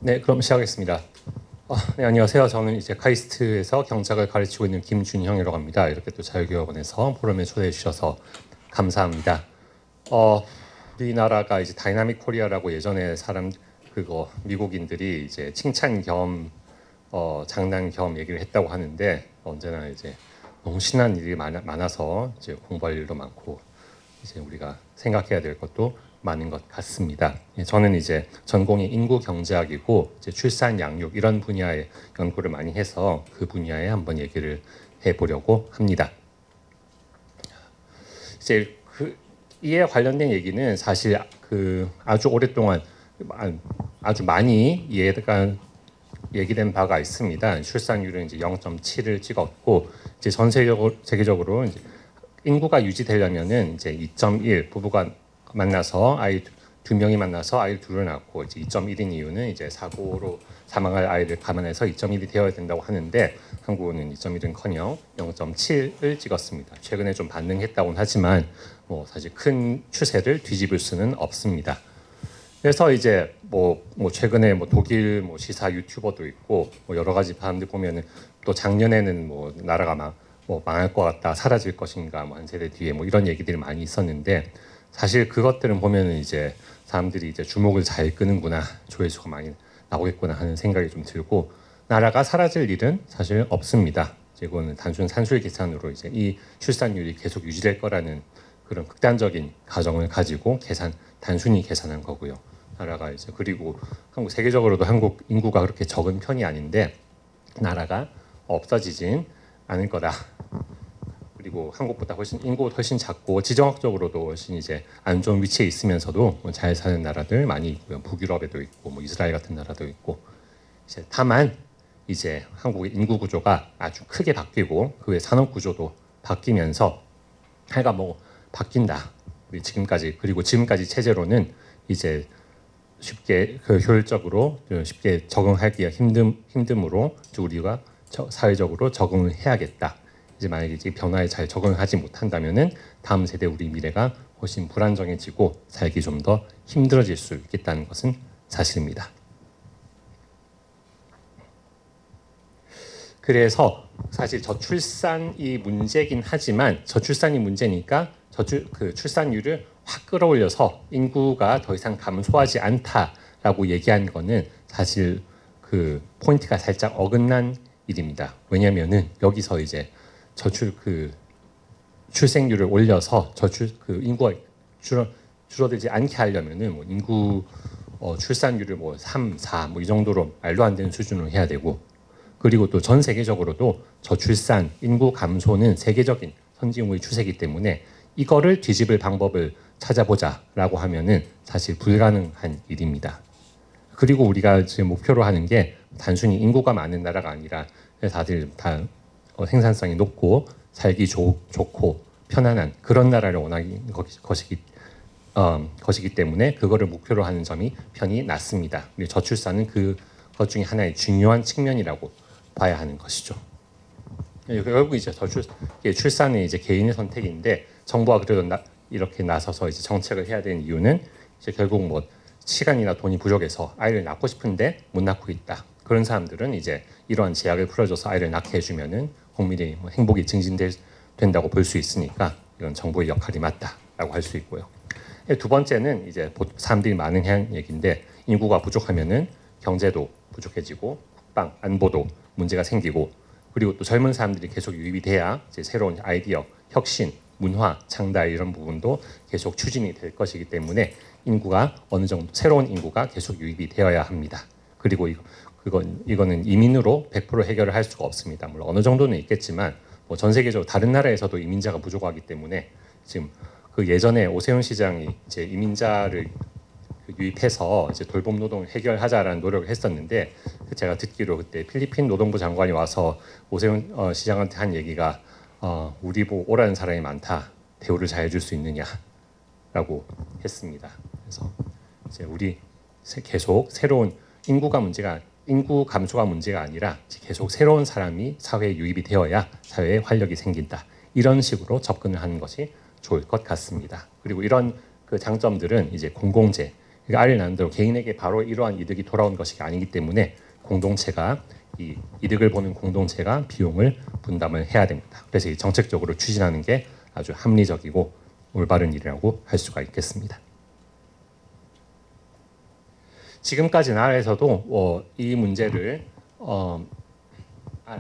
네, 그럼 시작하겠습니다. 네, 안녕하세요. 저는 이제 카이스트에서 경작을 가르치고 있는 김준형이라고 합니다. 이렇게 또 자유교육원에서 포럼에 초대해 주셔서 감사합니다. 우리나라가 이제 다이나믹 코리아라고 예전에 미국인들이 이제 칭찬 겸 장난 겸 얘기를 했다고 하는데, 언제나 이제 너무 신난 일이 많아서 이제 공부할 일도 많고 이제 우리가 생각해야 될 것도 많은 것 같습니다. 저는 이제 전공이 인구 경제학이고 이제 출산 양육 이런 분야의 연구를 많이 해서 그 분야에 한번 얘기를 해보려고 합니다. 이제 이에 관련된 얘기는 사실 아주 오랫동안 아주 많이 얘기된 바가 있습니다. 출산율은 이제 0.7을 찍었고 이제 전 세계적으로 이제 인구가 유지되려면은 이제 2.1 부부가 만나서 아이 두 명이 만나서 아이를 둘을 낳고 이제 2.1인 이유는 이제 사고로 사망할 아이를 감안해서 2.1이 되어야 된다고 하는데 한국은 2.1은커녕 0.7을 찍었습니다. 최근에 좀 반등했다고는 하지만 뭐 사실 큰 추세를 뒤집을 수는 없습니다. 그래서 이제 최근에 독일 시사 유튜버도 있고 여러 가지 사람들 보면은 또 작년에는 나라가 망할 것 같다, 사라질 것인가, 한 세대 뒤에 이런 얘기들이 많이 있었는데 사실 그것들은 보면은 이제 사람들이 이제 주목을 잘 끄는구나, 조회수가 많이 나오겠구나 하는 생각이 좀 들고, 나라가 사라질 일은 사실 없습니다. 이거는 단순 산술 계산으로 이제 이 출산율이 계속 유지될 거라는 그런 극단적인 가정을 가지고 단순히 계산한 거고요. 나라가 이제 그리고 세계적으로도 한국 인구가 그렇게 적은 편이 아닌데 나라가 없어지진 않을 거다. 그리고 한국보다 인구가 훨씬 작고 지정학적으로도 훨씬 이제 안 좋은 위치에 있으면서도 잘 사는 나라들 많이 있고요. 북유럽에도 있고 이스라엘 같은 나라도 있고. 이제 다만 이제 한국의 인구 구조가 아주 크게 바뀌고 그 외 산업 구조도 바뀌면서 하여간 바뀐다. 지금까지 체제로는 이제 쉽게 효율적으로 쉽게 적응하기가 힘듦으로 우리가 사회적으로 적응을 해야겠다. 이제 만약에 이 변화에 잘 적응하지 못한다면은 다음 세대 우리 미래가 훨씬 불안정해지고 살기 좀 더 힘들어질 수 있겠다는 것은 사실입니다. 그래서 사실 저출산이 문제긴 하지만 저출산이 문제니까 출산율을 확 끌어올려서 인구가 더 이상 감소하지 않다라고 얘기한 거는 사실 포인트가 살짝 어긋난 일입니다. 왜냐면은 여기서 이제 출생률을 올려서 인구가 줄어들지 않게 하려면은 인구 출산율을 3, 4 이 정도로 말도 안 되는 수준으로 해야 되고, 그리고 또 전 세계적으로도 저출산, 인구 감소는 세계적인 선진국의 추세이기 때문에 이거를 뒤집을 방법을 찾아보자라고 하면은 사실 불가능한 일입니다. 그리고 우리가 지금 목표로 하는 게 단순히 인구가 많은 나라가 아니라 다들 다 생산성이 높고 살기 좋고 편안한 그런 나라를 원하는 것이기 때문에 그거를 목표로 하는 점이 편히 낫습니다. 저출산은 그것 중에 하나의 중요한 측면이라고 봐야 하는 것이죠. 결국 이제 출산은 이제 개인의 선택인데 정부가 그래도 이렇게 나서서 이제 정책을 해야 되는 이유는 이제 결국 시간이나 돈이 부족해서 아이를 낳고 싶은데 못 낳고 있다. 그런 사람들은 이제 이러한 제약을 풀어줘서 아이를 낳게 해주면은 국민의 행복이 증진된다고 볼 수 있으니까 이건 정부의 역할이 맞다라고 할 수 있고요. 두 번째는 이제 사람들이 많은 얘기인데 인구가 부족하면은 경제도 부족해지고 국방, 안보도 문제가 생기고, 그리고 또 젊은 사람들이 계속 유입이 돼야 이제 새로운 아이디어, 혁신, 문화, 창달 이런 부분도 계속 추진이 될 것이기 때문에 어느 정도 새로운 인구가 계속 유입이 되어야 합니다. 그리고 이거는 이민으로 100% 해결을 할 수가 없습니다. 물론 어느 정도는 있겠지만 전 세계적으로 다른 나라에서도 이민자가 부족하기 때문에 지금 예전에 오세훈 시장이 이제 이민자를 유입해서 이제 돌봄 노동을 해결하자라는 노력을 했었는데 제가 듣기로 그때 필리핀 노동부 장관이 와서 오세훈 시장한테 한 얘기가 우리 보고 오라는 사람이 많다. 대우를 잘 해줄 수 있느냐라고 했습니다. 그래서 이제 우리 계속 새로운 인구 감소가 문제가 아니라 계속 새로운 사람이 사회에 유입이 되어야 사회에 활력이 생긴다. 이런 식으로 접근을 하는 것이 좋을 것 같습니다. 그리고 이런 장점들은 이제 공공재, 그러니까 아이를 낳는 대로 개인에게 바로 이러한 이득이 돌아온 것이 아니기 때문에 공동체가 이 이득을 보는 공동체가 비용을 분담을 해야 됩니다. 그래서 이 정책적으로 추진하는 게 아주 합리적이고 올바른 일이라고 할 수가 있겠습니다. 지금까지 나라에서도 이 문제를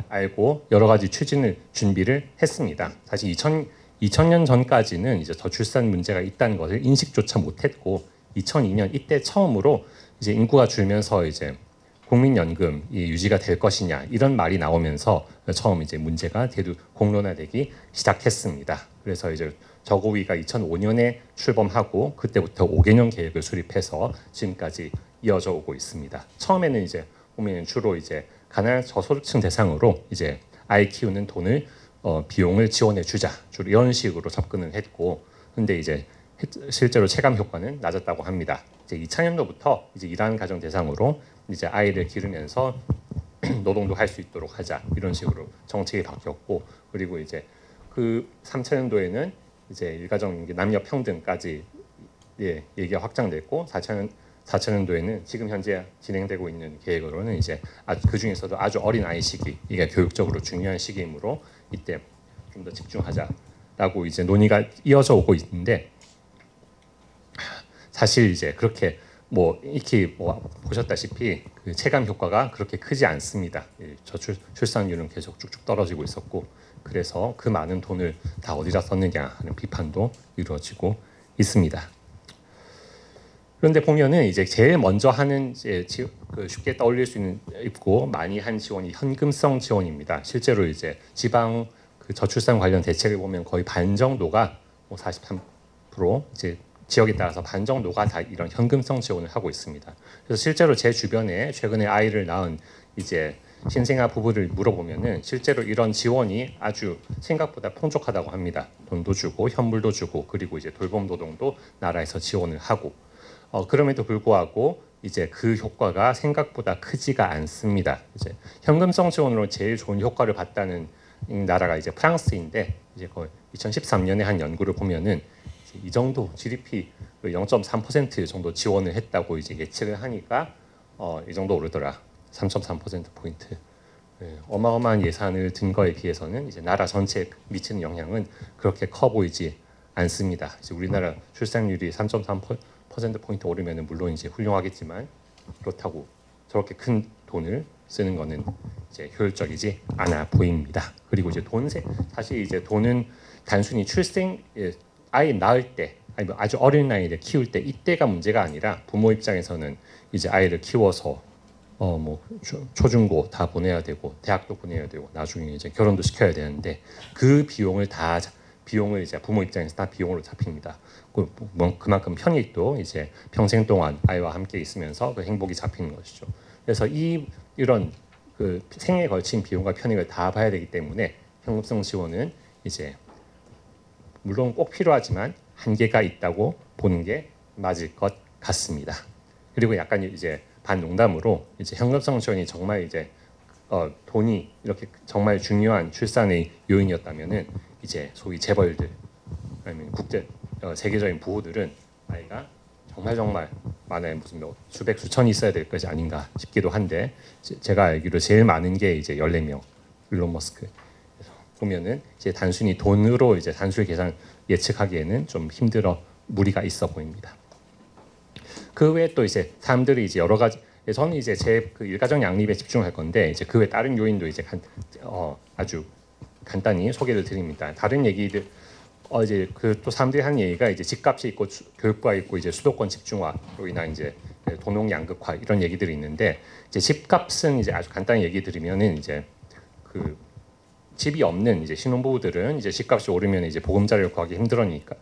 알고 여러 가지 추진을 준비를 했습니다. 사실 2000년 전까지는 이제 저출산 문제가 있다는 것을 인식조차 못했고 2002년 이때 처음으로 이제 인구가 줄면서 이제 국민연금이 유지가 될 것이냐 이런 말이 나오면서 처음 이제 문제가 공론화되기 시작했습니다. 그래서 이제 저고위가 2005년에 출범하고 그때부터 5개년 계획을 수립해서 지금까지 이어져 오고 있습니다. 처음에는 이제 보면 주로 이제 가난한 저소득층 대상으로 이제 아이 키우는 돈을 비용을 지원해 주자 주로 이런 식으로 접근을 했고, 근데 이제 실제로 체감 효과는 낮았다고 합니다. 이제 2000년도부터 이제 일하는 가정 대상으로 이제 아이를 기르면서 노동도 할 수 있도록 하자 이런 식으로 정책이 바뀌었고, 그리고 이제 그 3000년도에는 이제 일가정 남녀 평등까지 얘기가 확장됐고 4000년도에는 지금 현재 진행되고 있는 계획으로는 이제 그 중에서도 아주 어린 아이 시기, 이게 교육적으로 중요한 시기이므로 이때 좀 더 집중하자라고 이제 논의가 이어져 오고 있는데, 사실 이제 그렇게 익히 보셨다시피 그 체감 효과가 그렇게 크지 않습니다. 저출산율은 계속 쭉쭉 떨어지고 있었고, 그래서 그 많은 돈을 다 어디다 썼느냐 하는 비판도 이루어지고 있습니다. 그런데 보면은 이제 제일 먼저 하는 쉽게 떠올릴 수 있고 많이 한 지원이 현금성 지원입니다. 실제로 이제 지방 그 저출산 관련 대책을 보면 거의 반 정도가 43% 이제 지역에 따라서 반 정도가 다 이런 현금성 지원을 하고 있습니다. 그래서 실제로 제 주변에 최근에 아이를 낳은 이제 신생아 부부를 물어보면은 실제로 이런 지원이 아주 생각보다 풍족하다고 합니다. 돈도 주고 현물도 주고 그리고 이제 돌봄 노동도 나라에서 지원을 하고, 그럼에도 불구하고 이제 그 효과가 생각보다 크지가 않습니다. 이제 현금성 지원으로 제일 좋은 효과를 봤다는 나라가 이제 프랑스인데, 이제 거의 2013년에 한 연구를 보면은 이 정도 GDP 0.3% 정도 지원을 했다고 이제 예측을 하니까 이 정도 오르더라. 3.3%포인트. 어마어마한 예산을 든 거에 비해서는 이제 나라 전체에 미치는 영향은 그렇게 커 보이지 않습니다. 이제 우리나라 출산율이 3.3%포인트 오르면 물론 이제 훌륭하겠지만 그렇다고 저렇게 큰 돈을 쓰는 거는 이제 효율적이지 않아 보입니다. 그리고 이제 사실 이제 돈은 단순히 아이 낳을 때 아니면 아주 어린 나이에 키울 때 이때가 문제가 아니라 부모 입장에서는 이제 아이를 키워서 초중고 다 보내야 되고 대학도 보내야 되고 나중에 이제 결혼도 시켜야 되는데 그 비용을 이제 부모 입장에서 다 비용으로 잡힙니다. 그만큼 편익도 이제 평생 동안 아이와 함께 있으면서 그 행복이 잡히는 것이죠. 그래서 이런 그 생애에 걸친 비용과 편익을 다 봐야 되기 때문에 현금성 지원은 이제 물론 꼭 필요하지만 한계가 있다고 보는 게 맞을 것 같습니다. 그리고 약간 이제 반농담으로 이제 현금성 지원이 정말 이제 돈이 이렇게 정말 중요한 출산의 요인이었다면은 이제 소위 재벌들 아니면 세계적인 부호들은 아이가 정말 많아요. 무슨 수백 수천이 있어야 될 것이 아닌가 싶기도 한데, 제가 알기로 제일 많은 게 이제 14명 일론 머스크. 보면은 이제 단순히 돈으로 이제 단술 계산 예측하기에는 좀 무리가 있어 보입니다. 그 외에 또 이제 사람들이 이제 여러 가지, 저는 이제 제 그 일가정 양립에 집중할 건데 이제 그 외 다른 요인도 이제 아주 간단히 소개를 드립니다. 다른 얘기들 이제 그 또 사람들이 하는 얘기가 이제 집값이 있고 교육부가 있고 이제 수도권 집중화로 인한 이제 도농 양극화 이런 얘기들이 있는데, 이제 집값은 이제 아주 간단히 얘기 드리면은 이제 그 집이 없는 이제 신혼부부들은 이제 집값이 오르면 이제 보금자리를 구하기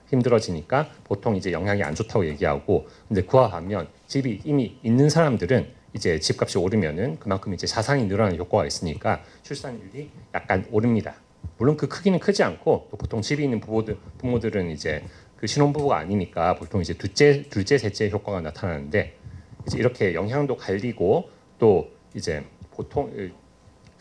힘들어지니까 보통 이제 영향이 안 좋다고 얘기하고, 근데 그와 반면 집이 이미 있는 사람들은 이제 집값이 오르면은 그만큼 이제 자산이 늘어나는 효과가 있으니까 출산율이 약간 오릅니다. 물론 그 크기는 크지 않고, 또 보통 집이 있는 부모들은 이제 그 신혼부부가 아니니까 보통 이제 둘째, 셋째 효과가 나타나는데, 이제 이렇게 영향도 갈리고 또 이제 보통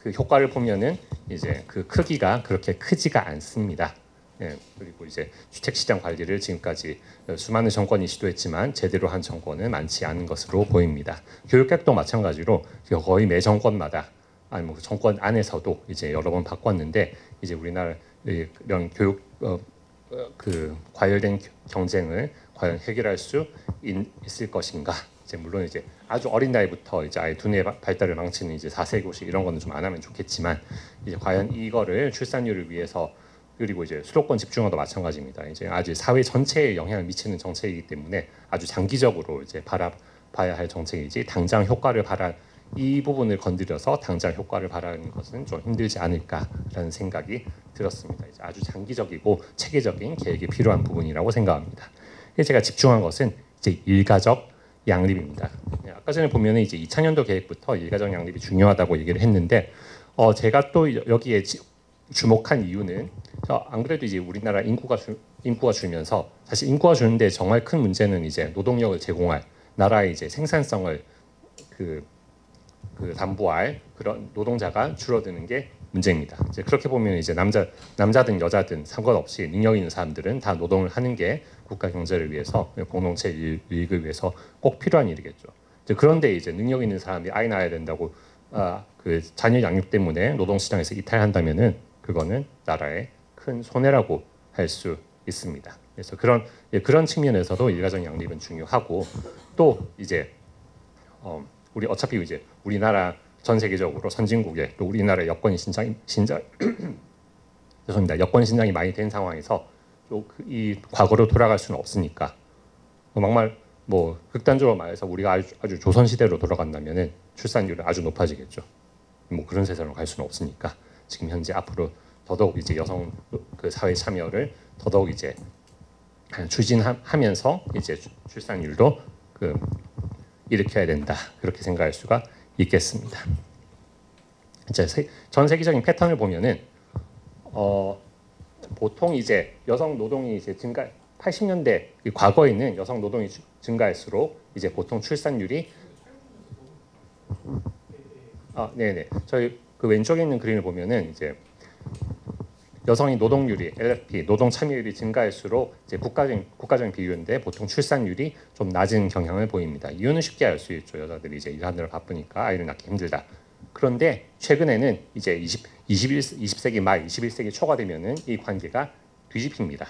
그 효과를 보면은 이제 그 크기가 그렇게 크지가 않습니다. 예, 그리고 이제 주택 시장 관리를 지금까지 수많은 정권이 시도했지만 제대로 한 정권은 많지 않은 것으로 보입니다. 교육개혁도 마찬가지로 거의 매 정권마다 아니 뭐 정권 안에서도 이제 여러 번 바꿨는데 이제 우리나라 이런 교육 그 과열된 경쟁을 과연 해결할 수 있을 것인가? 이제 물론 이제 아주 어린 나이부터 이제 아예 두뇌 발달을 망치는 이제 4세 교시 이런 거는 좀 안 하면 좋겠지만 이제 과연 이거를 출산율을 위해서 그리고 이제 수도권 집중화도 마찬가지입니다. 이제 아주 사회 전체에 영향을 미치는 정책이기 때문에 아주 장기적으로 이제 바라봐야 할 정책이지 당장 효과를 이 부분을 건드려서 당장 효과를 바라는 것은 좀 힘들지 않을까라는 생각이 들었습니다. 이제 아주 장기적이고 체계적인 계획이 필요한 부분이라고 생각합니다. 제가 집중한 것은 이제 일가적 양립입니다. 아까 전에 보면은 이제 2000년도 계획부터 일가적 양립이 중요하다고 얘기를 했는데 제가 또 여기에 주목한 이유는 안 그래도 이제 우리나라 인구가 줄면서 사실 인구가 주는데 정말 큰 문제는 이제 노동력을 제공할 나라의 이제 생산성을 담보할 그런 노동자가 줄어드는 게 문제입니다. 이제 그렇게 보면 이제 남자든 여자든 상관없이 능력 있는 사람들은 다 노동을 하는 게 국가 경제를 위해서 공동체 이익을 위해서 꼭 필요한 일이겠죠. 이제 그런데 이제 능력 있는 사람이 아이 낳아야 된다고 그 자녀 양육 때문에 노동시장에서 이탈한다면은 그거는 나라의 큰 손해라고 할 수 있습니다. 그래서 그런 측면에서도 일가정 양립은 중요하고 또 이제 우리 어차피 이제 우리나라 전 세계적으로 선진국에 또 우리나라 여권 신장이 죄송합니다. 여권 신장이 많이 된 상황에서 또 이 과거로 돌아갈 수는 없으니까 막말 뭐 극단적으로 말해서 우리가 아주 조선 시대로 돌아간다면은 출산율은 아주 높아지겠죠. 뭐 그런 세상으로 갈 수는 없으니까 지금 현재 앞으로 더더욱 이제 여성 그 사회 참여를 더더욱 이제 추진하면서 이제 출산율도 일으켜야 된다 그렇게 생각할 수가 있겠습니다. 이제 전 세계적인 패턴을 보면은 보통 이제 여성 노동이 이제 80년대 과거에는 여성 노동이 증가할수록 이제 보통 출산율이 네네 저희 그 왼쪽에 있는 그림을 보면은 이제 여성의 노동률이 LFP 노동 참여율이 증가할수록 이제 국가적인 비율인데 보통 출산율이 좀 낮은 경향을 보입니다. 이유는 쉽게 알 수 있죠. 여자들이 이제 일하느라 바쁘니까 아이를 낳기 힘들다. 그런데 최근에는 이제 20세기 말 21세기 초가 되면은 이 관계가 뒤집힙니다.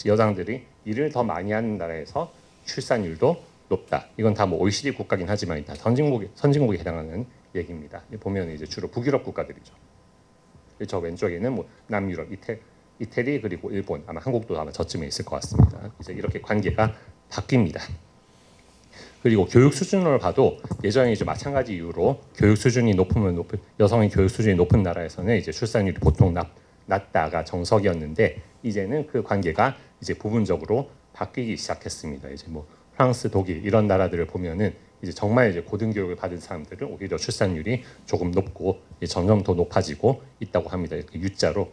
여성들이 일을 더 많이 하는 나라에서 출산율도 높다. 이건 다 뭐 OECD 국가긴 하지만 다 선진국에 해당하는 얘기입니다. 보면 이제 주로 북유럽 국가들이죠. 저 왼쪽에는 뭐 남유럽, 이태리 그리고 일본 아마 한국도 아마 저쯤에 있을 것 같습니다. 이제 이렇게 관계가 바뀝니다. 그리고 교육 수준을 봐도 예전에 이제 마찬가지 이유로 교육 수준이 높으면 여성의 교육 수준이 높은 나라에서는 이제 출산율이 보통 낮다가 정석이었는데 이제는 그 관계가 이제 부분적으로 바뀌기 시작했습니다. 이제 뭐 프랑스, 독일 이런 나라들을 보면은 이제 정말 이제 고등교육을 받은 사람들은 오히려 출산율이 조금 높고 점점 더 높아지고 있다고 합니다. 이렇게 U자로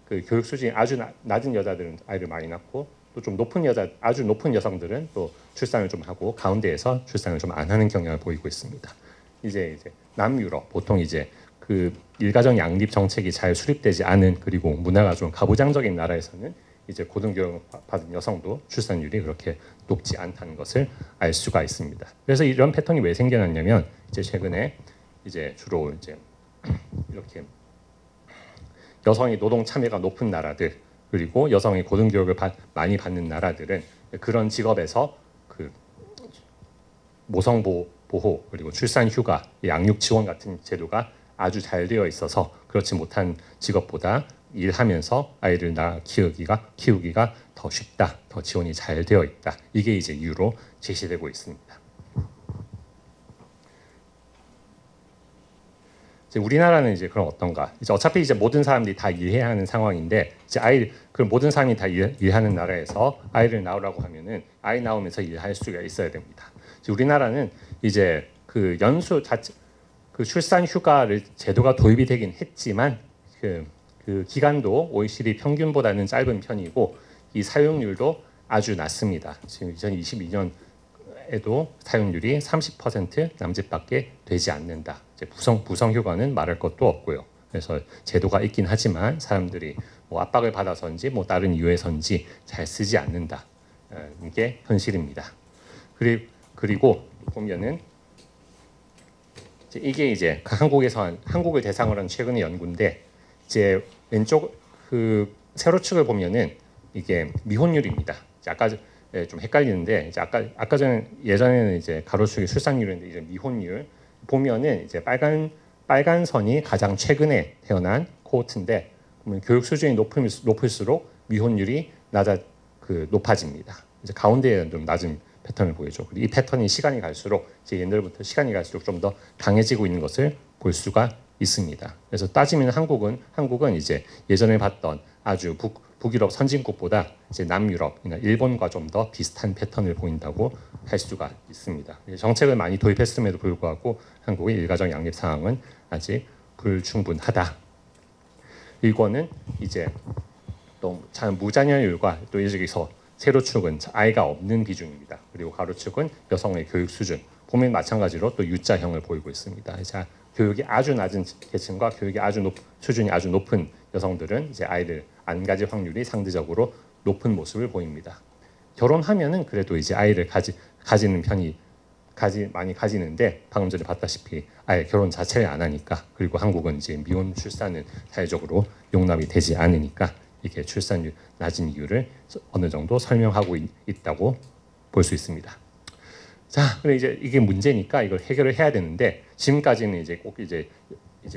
그 교육 수준이 아주 낮은 여자들은 아이를 많이 낳고 또 좀 아주 높은 여성들은 또 출산을 좀 하고 가운데에서 출산을 좀 안 하는 경향을 보이고 있습니다. 이제 남유럽 보통 이제 그 일가정 양립 정책이 잘 수립되지 않은 그리고 문화가 좀 가부장적인 나라에서는 이제 고등교육 받은 여성도 출산율이 그렇게 높지 않다는 것을 알 수가 있습니다. 그래서 이런 패턴이 왜 생겨났냐면 이제 최근에 이제 주로 이제 이렇게 여성의 노동 참여가 높은 나라들 그리고 여성의 고등교육을 많이 받는 나라들은 그런 직업에서 그 모성 보호 그리고 출산 휴가, 양육 지원 같은 제도가 아주 잘 되어 있어서 그렇지 못한 직업보다 일하면서 아이를 키우기가 더 쉽다, 더 지원이 잘 되어 있다. 이게 이제 이유로 제시되고 있습니다. 이제 우리나라는 이제 그럼 어떤가? 이제 어차피 이제 모든 사람들이 다 일해야 하는 상황인데 이제 그 모든 사람이 다 일하는 나라에서 아이를 낳으라고 하면은 아이 낳으면서 일할 수가 있어야 됩니다. 이제 우리나라는 이제 그 출산 휴가를 제도가 도입이 되긴 했지만 그 기간도 OECD 평균보다는 짧은 편이고 이 사용률도 아주 낮습니다. 지금 2022년에도 사용률이 30% 남짓밖에 되지 않는다. 이제 부성 휴가는 말할 것도 없고요. 그래서 제도가 있긴 하지만 사람들이 뭐 압박을 받아서인지 뭐 다른 이유에서인지 잘 쓰지 않는다. 이게 현실입니다. 그리고 보면은 이게 이제 한국을 대상으로 한 최근의 연구인데 이제 왼쪽 그 세로축을 보면은 이게 미혼율입니다. 아까 좀 헷갈리는데 이제 아까 전에 예전에는 이제 가로축이 출산율인데 이제 미혼율 보면은 이제 빨간 선이 가장 최근에 태어난 코호트인데 교육 수준이 높을수록 미혼율이 높아집니다. 이제 가운데에는 좀 낮은 패턴을 보여줘. 그리고 이 패턴이 시간이 갈수록 이제 옛날부터 시간이 갈수록 좀 더 강해지고 있는 것을 볼 수가 있습니다. 그래서 따지면 한국은 이제 예전에 봤던 아주 북유럽 선진국보다 이제 남유럽이나 일본과 좀 더 비슷한 패턴을 보인다고 할 수가 있습니다. 정책을 많이 도입했음에도 불구하고 한국의 일가정 양립 상황은 아직 불충분하다. 이거는 이제 또 무자녀율과 또 여기서 세로축은 아이가 없는 비중입니다. 그리고 가로축은 여성의 교육 수준. 보면 마찬가지로 또 U자형을 보이고 있습니다. 자, 교육이 아주 낮은 계층과 교육이 수준이 아주 높은 여성들은 이제 아이를 안 가질 확률이 상대적으로 높은 모습을 보입니다. 결혼하면은 그래도 이제 아이를 가지는 편이 많이 가지는데 방금 전에 봤다시피 아예 결혼 자체를 안 하니까 그리고 한국은 이제 미혼 출산은 사회적으로 용납이 되지 않으니까 이게 출산율 낮은 이유를 어느 정도 설명하고 있다고 볼 수 있습니다. 자, 근데 이제 이게 문제니까 이걸 해결을 해야 되는데 지금까지는 이제 꼭 이제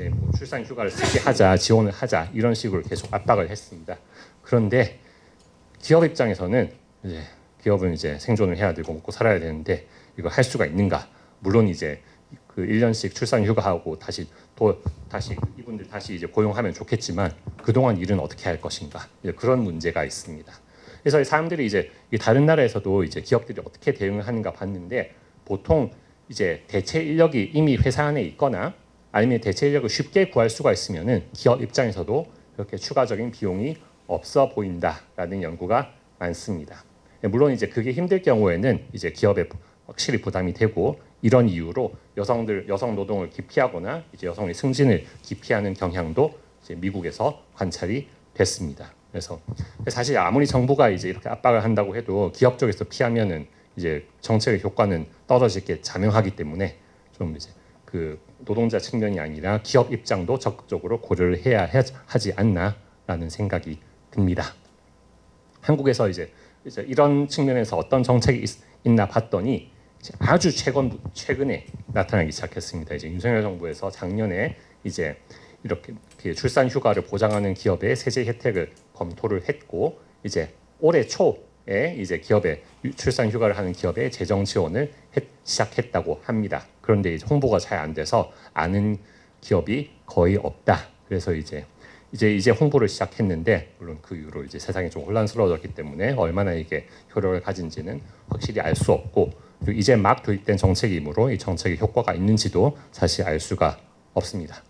뭐 출산 휴가를 쓰게 하자, 지원을 하자 이런 식으로 계속 압박을 했습니다. 그런데 기업 입장에서는 이제 기업은 이제 생존을 해야 되고 먹고 살아야 되는데 이거 할 수가 있는가? 물론 이제 그 1년씩 출산 휴가하고 다시 이분들 다시 이제 고용하면 좋겠지만 그동안 일은 어떻게 할 것인가? 그런 문제가 있습니다. 그래서 사람들이 이제 다른 나라에서도 이제 기업들이 어떻게 대응을 하는가 봤는데 보통 이제 대체 인력이 이미 회사 안에 있거나 아니면 대체 인력을 쉽게 구할 수가 있으면은 기업 입장에서도 이렇게 추가적인 비용이 없어 보인다라는 연구가 많습니다. 물론 이제 그게 힘들 경우에는 이제 기업에 확실히 부담이 되고 이런 이유로 여성 노동을 기피하거나 이제 여성의 승진을 기피하는 경향도 이제 미국에서 관찰이 됐습니다. 그래서 사실 아무리 정부가 이제 이렇게 압박을 한다고 해도 기업 쪽에서 피하면은 이제 정책의 효과는 떨어질 게 자명하기 때문에 좀 이제 그 노동자 측면이 아니라 기업 입장도 적극적으로 고려를 해야 하지 않나라는 생각이 듭니다. 한국에서 이제 이런 측면에서 어떤 정책이 있나 봤더니 아주 최근에 나타나기 시작했습니다. 이제 윤석열 정부에서 작년에 이제 이렇게 출산 휴가를 보장하는 기업의 세제 혜택을 검토를 했고 이제 올해 초에 이제 기업에 출산 휴가를 하는 기업에 재정 지원을 시작했다고 합니다. 그런데 이제 홍보가 잘 안 돼서 아는 기업이 거의 없다. 그래서 이제 홍보를 시작했는데 물론 그 이후로 이제 세상이 좀 혼란스러워졌기 때문에 얼마나 이게 효력을 가진지는 확실히 알 수 없고 그리고 이제 막 도입된 정책이므로 이 정책의 효과가 있는지도 사실 알 수가 없습니다.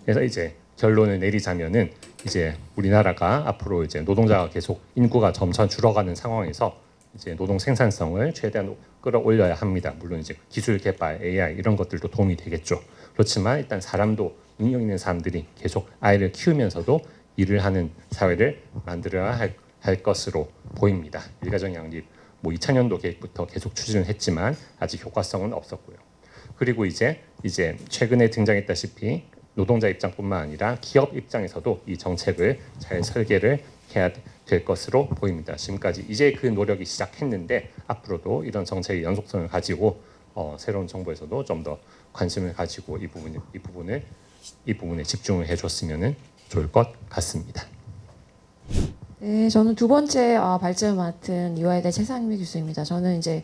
그래서 이제 결론을 내리자면은 이제 우리나라가 앞으로 이제 노동자가 계속 인구가 점차 줄어가는 상황에서 이제 노동 생산성을 최대한 끌어올려야 합니다. 물론 이제 기술 개발, AI 이런 것들도 도움이 되겠죠. 그렇지만 일단 사람도 능력 있는 사람들이 계속 아이를 키우면서도 일을 하는 사회를 만들어야 할 것으로 보입니다. 일가정 양립 뭐 2000년도 계획부터 계속 추진을 했지만 아직 효과성은 없었고요. 그리고 이제 최근에 등장했다시피 노동자 입장뿐만 아니라 기업 입장에서도 이 정책을 잘 설계를 해야 될 것으로 보입니다. 지금까지 이제 그 노력이 시작했는데 앞으로도 이런 정책의 연속성을 가지고 새로운 정부에서도 좀 더 관심을 가지고 이 부분에 집중을 해줬으면 좋을 것 같습니다. 네, 저는 두 번째 발제를 맡은 유아이대 최상미 교수입니다. 저는 이제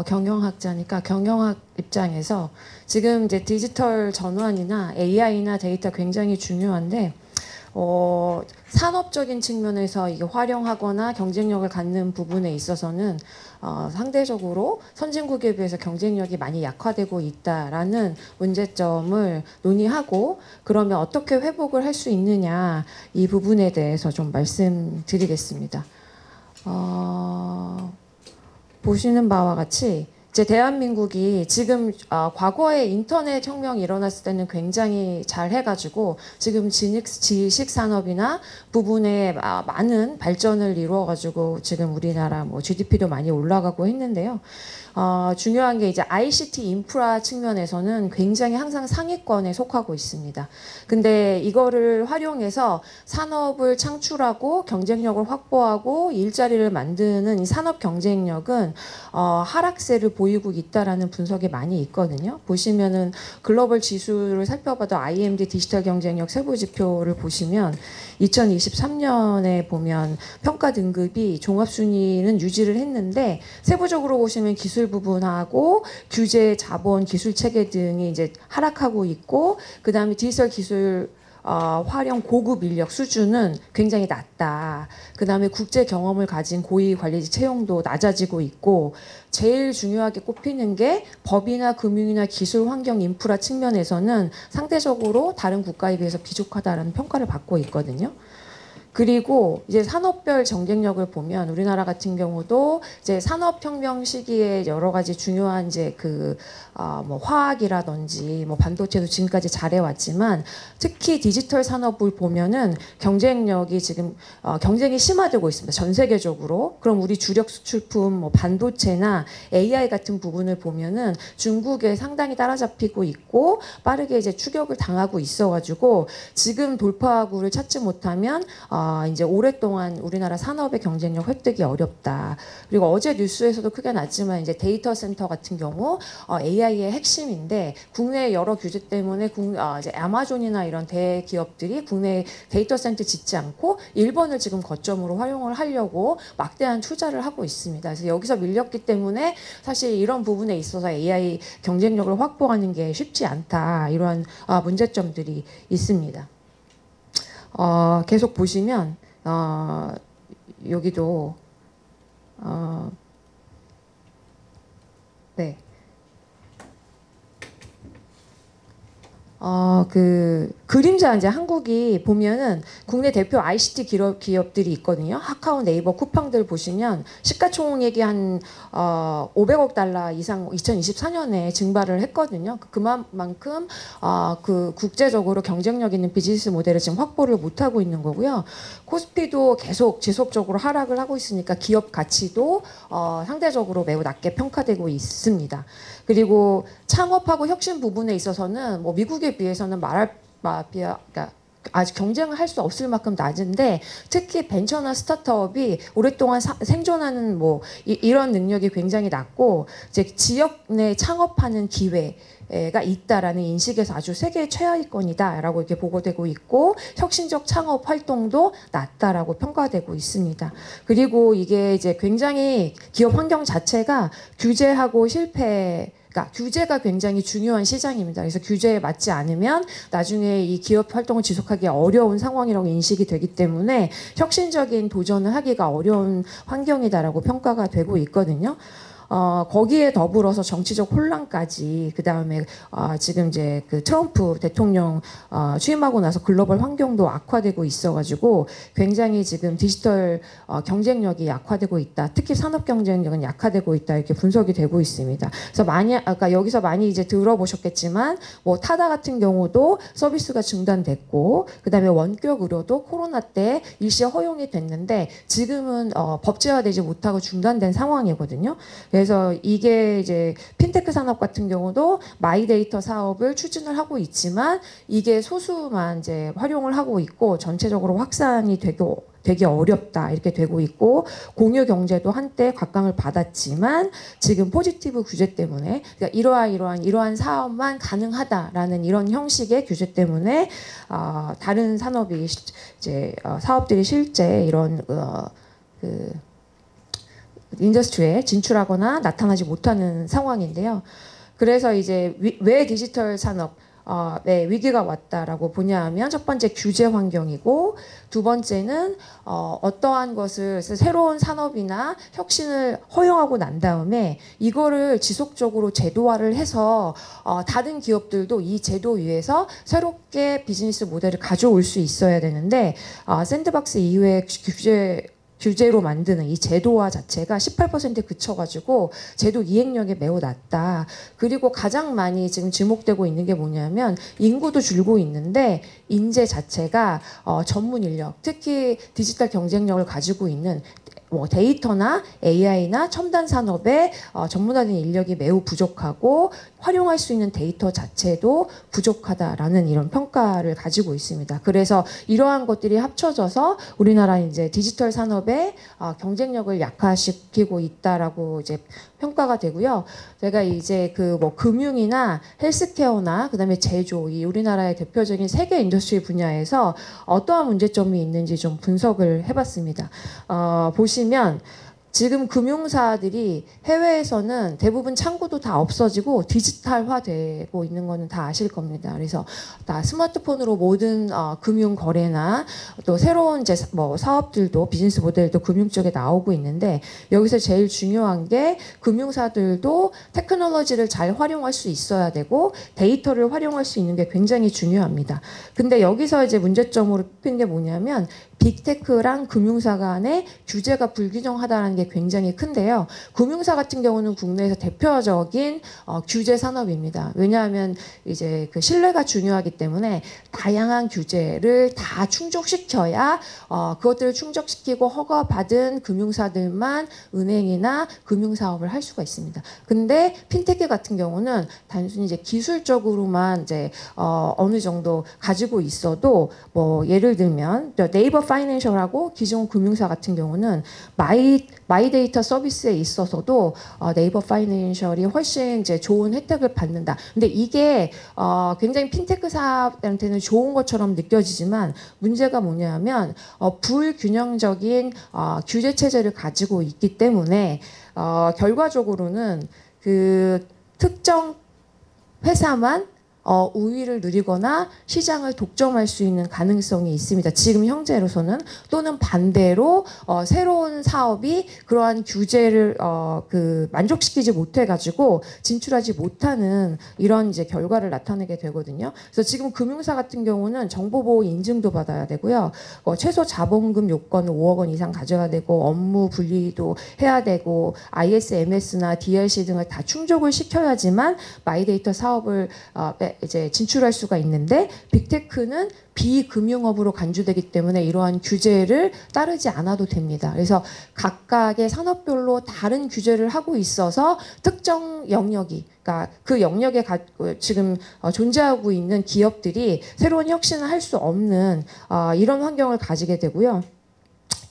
경영학자니까 경영학 입장에서 지금 이제 디지털 전환이나 AI나 데이터 굉장히 중요한데 산업적인 측면에서 이게 활용하거나 경쟁력을 갖는 부분에 있어서는 상대적으로 선진국에 비해서 경쟁력이 많이 약화되고 있다라는 문제점을 논의하고 그러면 어떻게 회복을 할 수 있느냐 이 부분에 대해서 좀 말씀드리겠습니다. 보시는 바와 같이 이제 대한민국이 지금 과거에 인터넷 혁명이 일어났을 때는 굉장히 잘 해가지고 지금 지식 산업이나 부분에 많은 발전을 이루어가지고 지금 우리나라 뭐 GDP도 많이 올라가고 했는데요. 중요한 게 이제 ICT 인프라 측면에서는 굉장히 항상 상위권에 속하고 있습니다. 근데 이거를 활용해서 산업을 창출하고 경쟁력을 확보하고 일자리를 만드는 이 산업 경쟁력은 하락세를 보이고 있다라는 분석이 많이 있거든요. 보시면은 글로벌 지수를 살펴봐도 IMD 디지털 경쟁력 세부 지표를 보시면 2023년에 보면 평가 등급이 종합순위는 유지를 했는데 세부적으로 보시면 기술 부분하고 규제, 자본, 기술 체계 등이 이제 하락하고 있고 그 다음에 디지털 기술 활용 고급 인력 수준은 굉장히 낮다. 그 다음에 국제 경험을 가진 고위 관리직 채용도 낮아지고 있고 제일 중요하게 꼽히는 게 법이나 금융이나 기술 환경 인프라 측면에서는 상대적으로 다른 국가에 비해서 부족하다는 평가를 받고 있거든요. 그리고 이제 산업별 경쟁력을 보면 우리나라 같은 경우도 이제 산업혁명 시기에 여러 가지 중요한 이제 뭐 화학이라든지 뭐 반도체도 지금까지 잘해왔지만 특히 디지털 산업을 보면은 경쟁력이 지금 경쟁이 심화되고 있습니다. 전 세계적으로. 그럼 우리 주력 수출품 뭐 반도체나 AI 같은 부분을 보면은 중국에 상당히 따라잡히고 있고 빠르게 이제 추격을 당하고 있어가지고 지금 돌파구를 찾지 못하면 이제 오랫동안 우리나라 산업의 경쟁력 획득이 어렵다. 그리고 어제 뉴스에서도 크게 났지만 이제 데이터 센터 같은 경우 AI의 핵심인데 국내 여러 규제 때문에 이제 아마존이나 이런 대기업들이 국내 데이터 센터 짓지 않고 일본을 지금 거점으로 활용을 하려고 막대한 투자를 하고 있습니다. 그래서 여기서 밀렸기 때문에 사실 이런 부분에 있어서 AI 경쟁력을 확보하는 게 쉽지 않다. 이러한 문제점들이 있습니다. 계속 보시면 여기도 네. 그림자 이제 한국이 보면은 국내 대표 ICT 기업들이 있거든요. 카카오, 네이버, 쿠팡들 보시면 시가총액이 한 500억 달러 이상 2024년에 증발을 했거든요. 그만큼 그 국제적으로 경쟁력 있는 비즈니스 모델을 지금 확보를 못하고 있는 거고요. 코스피도 계속 지속적으로 하락을 하고 있으니까 기업 가치도 상대적으로 매우 낮게 평가되고 있습니다. 그리고 창업하고 혁신 부분에 있어서는 뭐 미국에 비해서는 그러니까 아직 경쟁을 할 수 없을 만큼 낮은데 특히 벤처나 스타트업이 오랫동안 생존하는 뭐 이런 능력이 굉장히 낮고 이제 지역 내 창업하는 기회가 있다라는 인식에서 아주 세계 최하위권이다라고 이렇게 보고되고 있고 혁신적 창업 활동도 낮다라고 평가되고 있습니다. 그리고 이게 이제 굉장히 기업 환경 자체가 규제하고 그러니까 규제가 굉장히 중요한 시장입니다. 그래서 규제에 맞지 않으면 나중에 이 기업 활동을 지속하기 어려운 상황이라고 인식이 되기 때문에 혁신적인 도전을 하기가 어려운 환경이다라고 평가가 되고 있거든요. 거기에 더불어서 정치적 혼란까지 그 다음에 지금 이제 그 트럼프 대통령 취임하고 나서 글로벌 환경도 악화되고 있어가지고 굉장히 지금 디지털 경쟁력이 약화되고 있다. 특히 산업 경쟁력은 약화되고 있다. 이렇게 분석이 되고 있습니다. 그래서 아까 여기서 많이 이제 들어보셨겠지만 뭐 타다 같은 경우도 서비스가 중단됐고 그 다음에 원격 의료도 코로나 때 일시 허용이 됐는데 지금은 법제화되지 못하고 중단된 상황이거든요. 그래서 이게 이제 핀테크 산업 같은 경우도 마이데이터 사업을 추진을 하고 있지만 이게 소수만 이제 활용을 하고 있고 전체적으로 확산이 되게 어렵다 이렇게 되고 있고 공유 경제도 한때 각광을 받았지만 지금 포지티브 규제 때문에 그러니까 이러한 사업만 가능하다라는 이런 형식의 규제 때문에 다른 산업이 이제 사업들이 실제 이런 인더스트리에 진출하거나 나타나지 못하는 상황인데요. 그래서 이제 왜 디지털 산업 위기가 왔다라고 보냐 하면 첫 번째 규제 환경이고 두 번째는 어떠한 것을 새로운 산업이나 혁신을 허용하고 난 다음에 이거를 지속적으로 제도화를 해서 다른 기업들도 이 제도 위에서 새롭게 비즈니스 모델을 가져올 수 있어야 되는데 샌드박스 이후에 규제 규제로 만드는 이 제도화 자체가 18%에 그쳐가지고 제도 이행력이 매우 낮다. 그리고 가장 많이 지금 지목되고 있는 게 뭐냐면 인구도 줄고 있는데 인재 자체가 전문 인력, 특히 디지털 경쟁력을 가지고 있는 뭐 데이터나 AI나 첨단 산업에 전문화된 인력이 매우 부족하고 활용할 수 있는 데이터 자체도 부족하다라는 이런 평가를 가지고 있습니다. 그래서 이러한 것들이 합쳐져서 우리나라 이제 디지털 산업의 경쟁력을 약화시키고 있다라고 이제 평가가 되고요. 제가 이제 그 뭐 금융이나 헬스케어나 그다음에 제조 이 우리나라의 대표적인 세계 인더스트리 분야에서 어떠한 문제점이 있는지 좀 분석을 해봤습니다. 보시면 지금 금융사들이 해외에서는 대부분 창구도 다 없어지고 디지털화되고 있는 거는 다 아실 겁니다. 그래서 다 스마트폰으로 모든 금융 거래나 또 새로운 이제 뭐 사업들도 비즈니스 모델도 금융 쪽에 나오고 있는데 여기서 제일 중요한 게 금융사들도 테크놀로지를 잘 활용할 수 있어야 되고 데이터를 활용할 수 있는 게 굉장히 중요합니다. 근데 여기서 이제 문제점으로 꼽힌 게 뭐냐면 빅테크랑 금융사 간의 규제가 불균형하다는 게 굉장히 큰데요. 금융사 같은 경우는 국내에서 대표적인 규제 산업입니다. 왜냐하면 이제 그 신뢰가 중요하기 때문에 다양한 규제를 다 충족시켜야 그것들을 충족시키고 허가받은 금융사들만 은행이나 금융사업을 할 수가 있습니다. 근데 핀테크 같은 경우는 단순히 이제 기술적으로만 이제 어느 정도 가지고 있어도 뭐 예를 들면 네이버 파이낸셜하고 기존 금융사 같은 경우는 마이데이터 서비스에 있어서도 네이버 파이낸셜이 훨씬 이제 좋은 혜택을 받는다. 근데 이게 굉장히 핀테크사한테는 좋은 것처럼 느껴지지만 문제가 뭐냐면 불균형적인 규제 체제를 가지고 있기 때문에 결과적으로는 그 특정 회사만 우위를 누리거나 시장을 독점할 수 있는 가능성이 있습니다. 지금 현재로서는 또는 반대로 새로운 사업이 그러한 규제를 그 만족시키지 못해가지고 진출하지 못하는 이런 이제 결과를 나타내게 되거든요. 그래서 지금 금융사 같은 경우는 정보보호 인증도 받아야 되고요. 최소 자본금 요건은 5억 원 이상 가져야 되고 업무 분리도 해야 되고 ISMS나 DRC 등을 다 충족을 시켜야지만 마이데이터 사업을 이제 진출할 수가 있는데 빅테크는 비금융업으로 간주되기 때문에 이러한 규제를 따르지 않아도 됩니다. 그래서 각각의 산업별로 다른 규제를 하고 있어서 특정 영역이 그러니까 그 영역에 지금 존재하고 있는 기업들이 새로운 혁신을 할 수 없는 이런 환경을 가지게 되고요.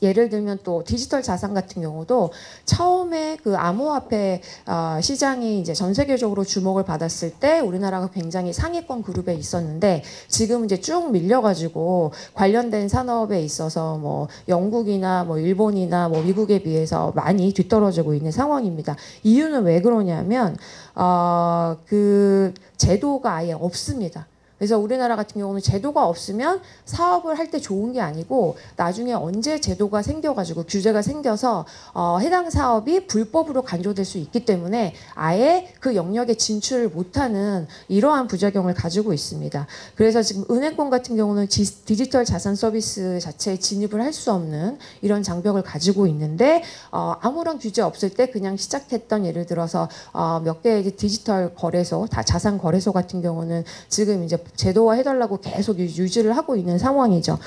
예를 들면 또 디지털 자산 같은 경우도 처음에 그 암호화폐 시장이 이제 전 세계적으로 주목을 받았을 때 우리나라가 굉장히 상위권 그룹에 있었는데 지금 이제 쭉 밀려가지고 관련된 산업에 있어서 뭐 영국이나 뭐 일본이나 뭐 미국에 비해서 많이 뒤떨어지고 있는 상황입니다. 이유는 왜 그러냐면 그 제도가 아예 없습니다. 그래서 우리나라 같은 경우는 제도가 없으면 사업을 할 때 좋은 게 아니고 나중에 언제 제도가 생겨가지고 규제가 생겨서 해당 사업이 불법으로 간주될 수 있기 때문에 아예 그 영역에 진출을 못하는 이러한 부작용을 가지고 있습니다. 그래서 지금 은행권 같은 경우는 디지털 자산 서비스 자체에 진입을 할 수 없는 이런 장벽을 가지고 있는데 아무런 규제 없을 때 그냥 시작했던 예를 들어서 몇 개의 디지털 거래소, 다 자산 거래소 같은 경우는 지금 이제 제도화 해달라고 계속 유지를 하고 있는 상황이죠.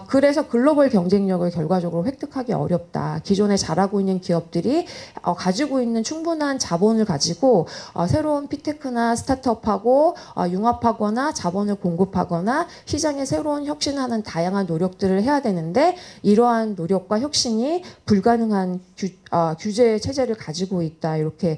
그래서 글로벌 경쟁력을 결과적으로 획득하기 어렵다. 기존에 잘하고 있는 기업들이 가지고 있는 충분한 자본을 가지고 새로운 피테크나 스타트업하고 융합하거나 자본을 공급하거나 시장에 새로운 혁신하는 다양한 노력들을 해야 되는데 이러한 노력과 혁신이 불가능한 규제 체제를 가지고 있다. 이렇게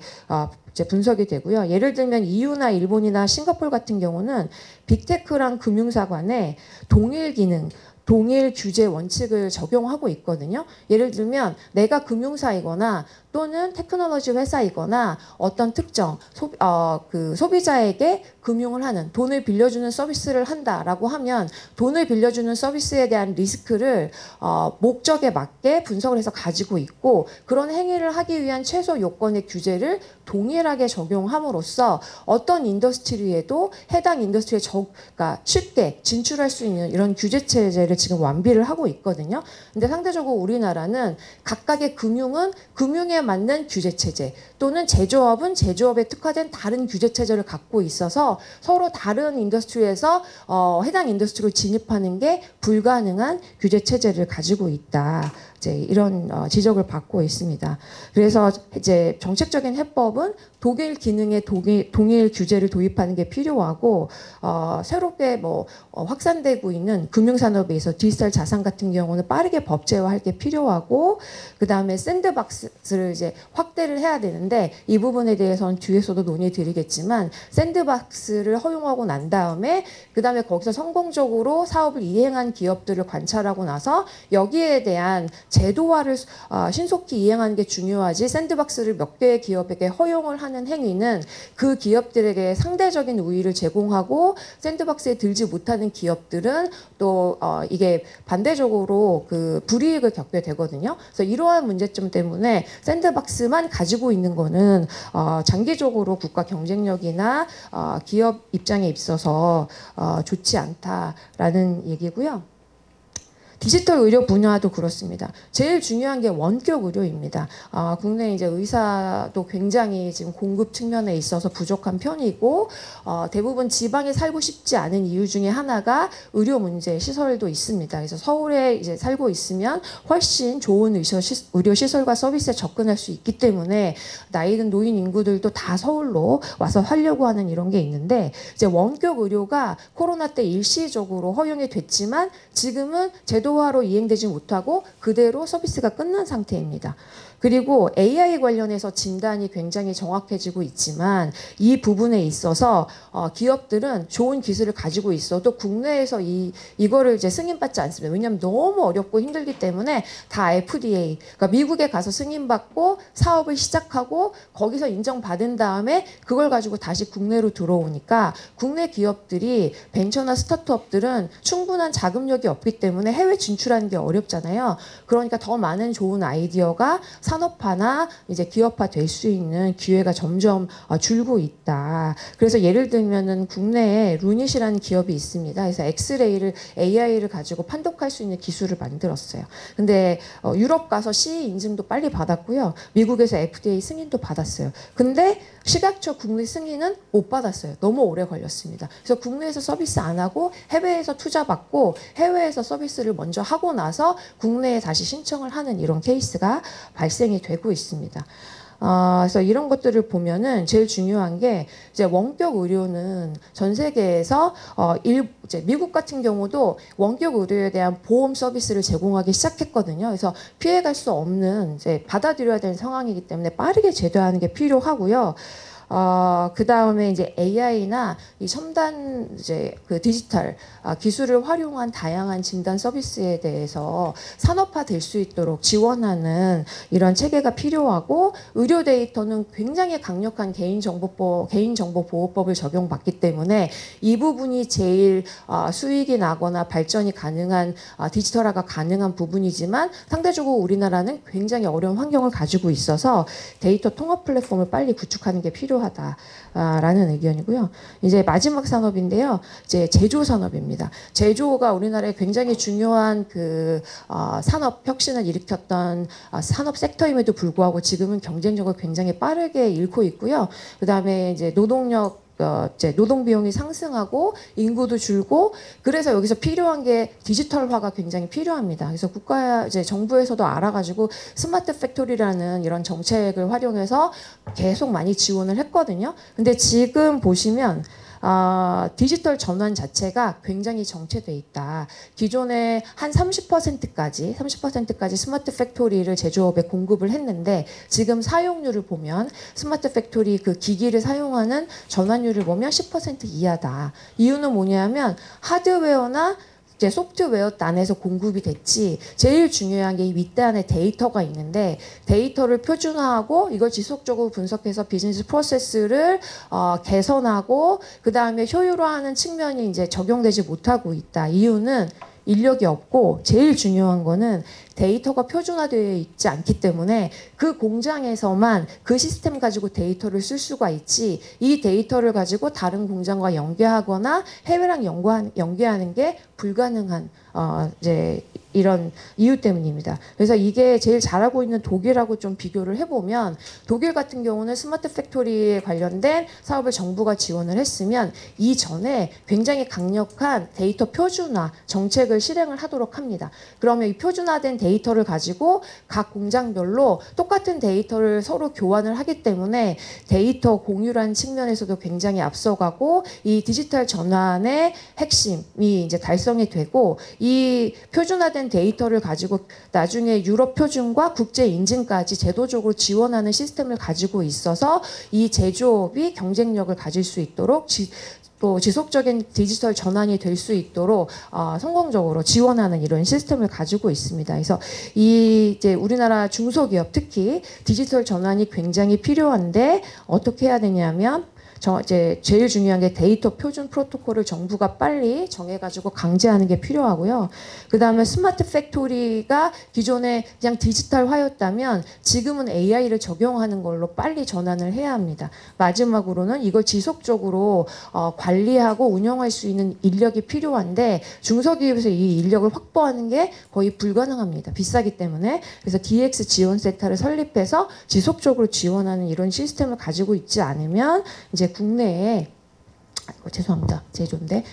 이제 분석이 되고요. 예를 들면 EU나 일본이나 싱가포르 같은 경우는 빅테크랑 금융사 간에 동일 기능, 동일 규제 원칙을 적용하고 있거든요. 예를 들면 내가 금융사이거나 또는 테크놀로지 회사이거나 어떤 특정 그 소비자에게 금융을 하는 돈을 빌려주는 서비스를 한다라고 하면 돈을 빌려주는 서비스에 대한 리스크를 목적에 맞게 분석을 해서 가지고 있고 그런 행위를 하기 위한 최소 요건의 규제를 동일하게 적용함으로써 어떤 인더스트리에도 해당 인더스트리에 그러니까 쉽게 진출할 수 있는 이런 규제 체제를 지금 완비를 하고 있거든요. 근데 상대적으로 우리나라는 각각의 금융은 금융에 맞는 규제 체제 또는 제조업은 제조업에 특화된 다른 규제 체제를 갖고 있어서 서로 다른 인더스트리에서 해당 인더스트리로 진입하는 게 불가능한 규제 체제를 가지고 있다. 이제 이런 지적을 받고 있습니다. 그래서 이제 정책적인 해법은 독일 기능의 동일 규제를 도입하는 게 필요하고 새롭게 확산되고 있는 금융산업에 있어 디지털 자산 같은 경우는 빠르게 법제화할 게 필요하고 그 다음에 샌드박스를 이제 확대를 해야 되는데 이 부분에 대해서는 뒤에서도 논의 드리겠지만 샌드박스를 허용하고 난 다음에 그 다음에 거기서 성공적으로 사업을 이행한 기업들을 관찰하고 나서 여기에 대한 제도화를 신속히 이행하는 게 중요하지 샌드박스를 몇 개의 기업에게 허용을 하는 행위는 그 기업들에게 상대적인 우위를 제공하고 샌드박스에 들지 못하는 기업들은 또 이게 반대적으로 그 불이익을 겪게 되거든요. 그래서 이러한 문제점 때문에 샌드박스만 가지고 있는 거는 장기적으로 국가 경쟁력이나 기업 입장에 있어서 좋지 않다라는 얘기고요. 디지털 의료 분야도 그렇습니다. 제일 중요한 게 원격 의료입니다. 국내 이제 의사도 굉장히 지금 공급 측면에 있어서 부족한 편이고 대부분 지방에 살고 싶지 않은 이유 중에 하나가 의료 문제 시설도 있습니다. 그래서 서울에 이제 살고 있으면 훨씬 좋은 의료 시설과 서비스에 접근할 수 있기 때문에 나이든 노인 인구들도 다 서울로 와서 하려고 하는 이런 게 있는데 이제 원격 의료가 코로나 때 일시적으로 허용이 됐지만 지금은 제도화로 이행되지 못하고 그대로 서비스가 끝난 상태입니다. 그리고 AI 관련해서 진단이 굉장히 정확해지고 있지만 이 부분에 있어서 기업들은 좋은 기술을 가지고 있어도 국내에서 이거를 이제 승인받지 않습니다. 왜냐하면 너무 어렵고 힘들기 때문에 다 FDA, 그러니까 미국에 가서 승인받고 사업을 시작하고 거기서 인정받은 다음에 그걸 가지고 다시 국내로 들어오니까 국내 기업들이 벤처나 스타트업들은 충분한 자금력이 없기 때문에 해외 진출하는 게 어렵잖아요. 그러니까 더 많은 좋은 아이디어가 산업화나 이제 기업화 될 수 있는 기회가 점점 줄고 있다. 그래서 예를 들면은 국내에 루닛이라는 기업이 있습니다. 그래서 엑스레이를 AI를 가지고 판독할 수 있는 기술을 만들었어요. 근데 유럽 가서 CE 인증도 빨리 받았고요. 미국에서 FDA 승인도 받았어요. 근데 시각처 국내 승인은 못 받았어요. 너무 오래 걸렸습니다. 그래서 국내에서 서비스 안 하고 해외에서 투자 받고 해외에서 서비스를 먼저 하고 나서 국내에 다시 신청을 하는 이런 케이스가 발생이 되고 있습니다. 그래서 이런 것들을 보면은 제일 중요한 게 이제 원격 의료는 전 세계에서 이제 미국 같은 경우도 원격 의료에 대한 보험 서비스를 제공하기 시작했거든요. 그래서 피해갈 수 없는 이제 받아들여야 되는 상황이기 때문에 빠르게 제도하는 게 필요하고요. 그 다음에 이제 AI나 이 첨단 이제 그 디지털 기술을 활용한 다양한 진단 서비스에 대해서 산업화 될 수 있도록 지원하는 이런 체계가 필요하고 의료 데이터는 굉장히 강력한 개인정보보호법을 적용받기 때문에 이 부분이 제일 수익이 나거나 발전이 가능한 디지털화가 가능한 부분이지만 상대적으로 우리나라는 굉장히 어려운 환경을 가지고 있어서 데이터 통합 플랫폼을 빨리 구축하는 게 필요하다라는 의견이고요. 이제 마지막 산업인데요. 이제 제조 산업입니다. 제조가 우리나라에 굉장히 중요한 그 산업 혁신을 일으켰던 산업 섹터임에도 불구하고 지금은 경쟁력을 굉장히 빠르게 잃고 있고요. 그다음에 이제 이제 노동 비용이 상승하고 인구도 줄고 그래서 여기서 필요한 게 디지털화가 굉장히 필요합니다. 그래서 이제 정부에서도 알아가지고 스마트 팩토리라는 이런 정책을 활용해서 계속 많이 지원을 했거든요. 근데 지금 보시면 디지털 전환 자체가 굉장히 정체돼 있다. 기존에 한 30%까지 스마트 팩토리를 제조업에 공급을 했는데 지금 사용률을 보면 스마트 팩토리 그 기기를 사용하는 전환율을 보면 10% 이하다. 이유는 뭐냐면 하드웨어나 이제 소프트웨어 단에서 공급이 됐지 제일 중요한 게 이 윗단에 데이터가 있는데 데이터를 표준화하고 이걸 지속적으로 분석해서 비즈니스 프로세스를 개선하고 그 다음에 효율화하는 측면이 이제 적용되지 못하고 있다. 이유는 인력이 없고 제일 중요한 거는 데이터가 표준화되어 있지 않기 때문에 그 공장에서만 그 시스템 가지고 데이터를 쓸 수가 있지, 이 데이터를 가지고 다른 공장과 연계하거나 해외랑 연계하는 게 불가능한 이제 이런 이유 때문입니다. 그래서 이게 제일 잘하고 있는 독일하고 좀 비교를 해보면, 독일 같은 경우는 스마트 팩토리에 관련된 사업을 정부가 지원을 했으면 이전에 굉장히 강력한 데이터 표준화 정책을 실행을 하도록 합니다. 그러면 이 표준화된 데이터를 가지고 각 공장별로 똑같은 데이터를 서로 교환을 하기 때문에 데이터 공유라는 측면에서도 굉장히 앞서가고, 이 디지털 전환의 핵심이 이제 달성이 되고, 이 표준화된 데이터를 가지고 나중에 유럽 표준과 국제 인증까지 제도적으로 지원하는 시스템을 가지고 있어서 이 제조업이 경쟁력을 가질 수 있도록 또 지속적인 디지털 전환이 될 수 있도록 성공적으로 지원하는 이런 시스템을 가지고 있습니다. 그래서 이제 우리나라 중소기업 특히 디지털 전환이 굉장히 필요한데 어떻게 해야 되냐면, 이제 제일 중요한 게 데이터 표준 프로토콜을 정부가 빨리 정해가지고 강제하는 게 필요하고요. 그 다음에 스마트 팩토리가 기존에 그냥 디지털화였다면 지금은 AI를 적용하는 걸로 빨리 전환을 해야 합니다. 마지막으로는 이걸 지속적으로 관리하고 운영할 수 있는 인력이 필요한데, 중소기업에서 이 인력을 확보하는 게 거의 불가능합니다. 비싸기 때문에. 그래서 DX 지원센터를 설립해서 지속적으로 지원하는 이런 시스템을 가지고 있지 않으면 이제 국내에 죄송합니다. 제조인데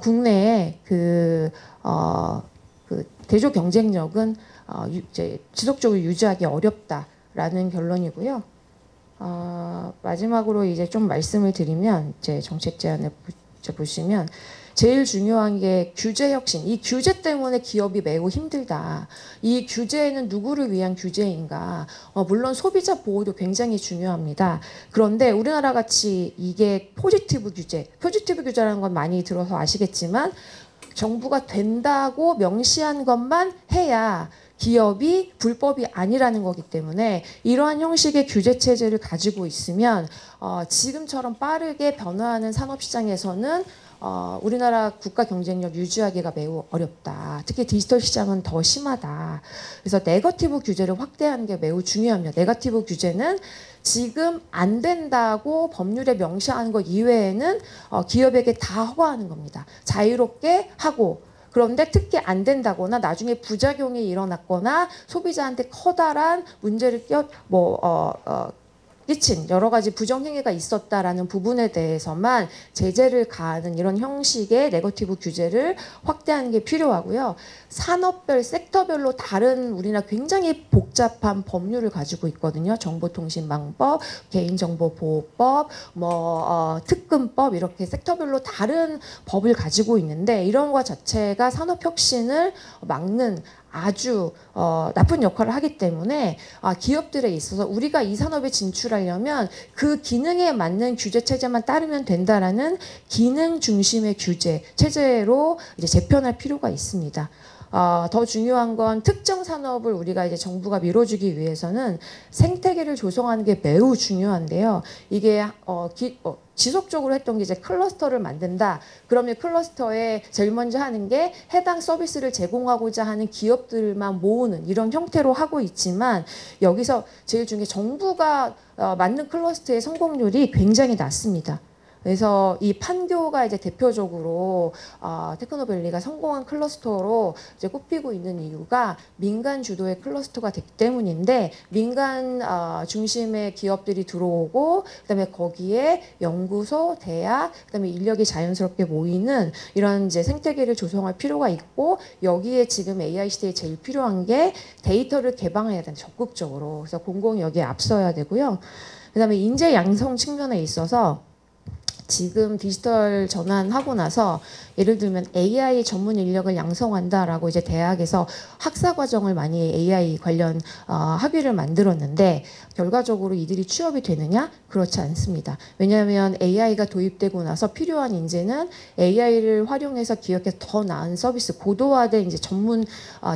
국내에 그 대조 경쟁력은 이제 지속적으로 유지하기 어렵다라는 결론이고요. 마지막으로 이제 좀 말씀을 드리면, 제 정책 제안을 보시면 제일 중요한 게 규제 혁신. 이 규제 때문에 기업이 매우 힘들다. 이 규제는 누구를 위한 규제인가? 물론 소비자 보호도 굉장히 중요합니다. 그런데 우리나라 같이 이게 포지티브 규제라는 건 많이 들어서 아시겠지만, 정부가 된다고 명시한 것만 해야 기업이 불법이 아니라는 거기 때문에, 이러한 형식의 규제 체제를 가지고 있으면 지금처럼 빠르게 변화하는 산업시장에서는 우리나라 국가 경쟁력 유지하기가 매우 어렵다. 특히 디지털 시장은 더 심하다. 그래서 네거티브 규제를 확대하는 게 매우 중요합니다. 네거티브 규제는 지금 안 된다고 법률에 명시하는 것 이외에는 기업에게 다 허가하는 겁니다. 자유롭게 하고, 그런데 특히 안 된다거나 나중에 부작용이 일어났거나 소비자한테 커다란 문제를 끼친 여러 가지 부정행위가 있었다라는 부분에 대해서만 제재를 가하는 이런 형식의 네거티브 규제를 확대하는 게 필요하고요. 산업별, 섹터별로 다른 우리나라 굉장히 복잡한 법률을 가지고 있거든요. 정보통신망법, 개인정보보호법, 특근법, 이렇게 섹터별로 다른 법을 가지고 있는데, 이런 것 자체가 산업혁신을 막는 아주 나쁜 역할을 하기 때문에 기업들에 있어서 우리가 이 산업에 진출하려면 그 기능에 맞는 규제 체제만 따르면 된다라는 기능 중심의 규제 체제로 이제 재편할 필요가 있습니다. 더 중요한 건 특정 산업을 우리가 이제 정부가 밀어주기 위해서는 생태계를 조성하는 게 매우 중요한데요. 이게 지속적으로 했던 게 이제 클러스터를 만든다. 그러면 클러스터에 제일 먼저 하는 게 해당 서비스를 제공하고자 하는 기업들만 모으는 이런 형태로 하고 있지만, 여기서 제일 중요한 게 정부가 만든 클러스터의 성공률이 굉장히 낮습니다. 그래서 이 판교가 이제 대표적으로 테크노밸리가 성공한 클러스터로 이제 꼽히고 있는 이유가 민간 주도의 클러스터가 됐기 때문인데, 민간 중심의 기업들이 들어오고, 그다음에 거기에 연구소, 대학, 그다음에 인력이 자연스럽게 모이는 이런 이제 생태계를 조성할 필요가 있고, 여기에 지금 AI 시대에 제일 필요한 게 데이터를 개방해야 된다, 적극적으로. 그래서 공공이 여기에 앞서야 되고요. 그다음에 인재 양성 측면에 있어서 지금 디지털 전환하고 나서 예를 들면 AI 전문 인력을 양성한다라고 이제 대학에서 학사 과정을 많이 AI 관련 학위를 만들었는데, 결과적으로 이들이 취업이 되느냐? 그렇지 않습니다. 왜냐하면 AI가 도입되고 나서 필요한 인재는 AI를 활용해서 기업에 더 나은 서비스, 고도화된 이제 전문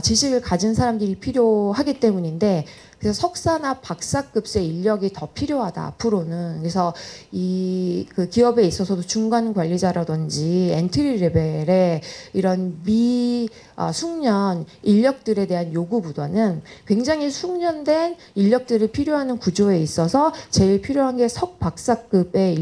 지식을 가진 사람들이 필요하기 때문인데, 그래서 석사나 박사급의 인력이 더 필요하다 앞으로는. 그래서 이 그 기업에 있어서도 중간 관리자라든지 엔트리 레벨의 이런 숙련 인력들에 대한 요구보다는 굉장히 숙련된 인력들이 필요한 구조에 있어서 제일 필요한 게 석박사급의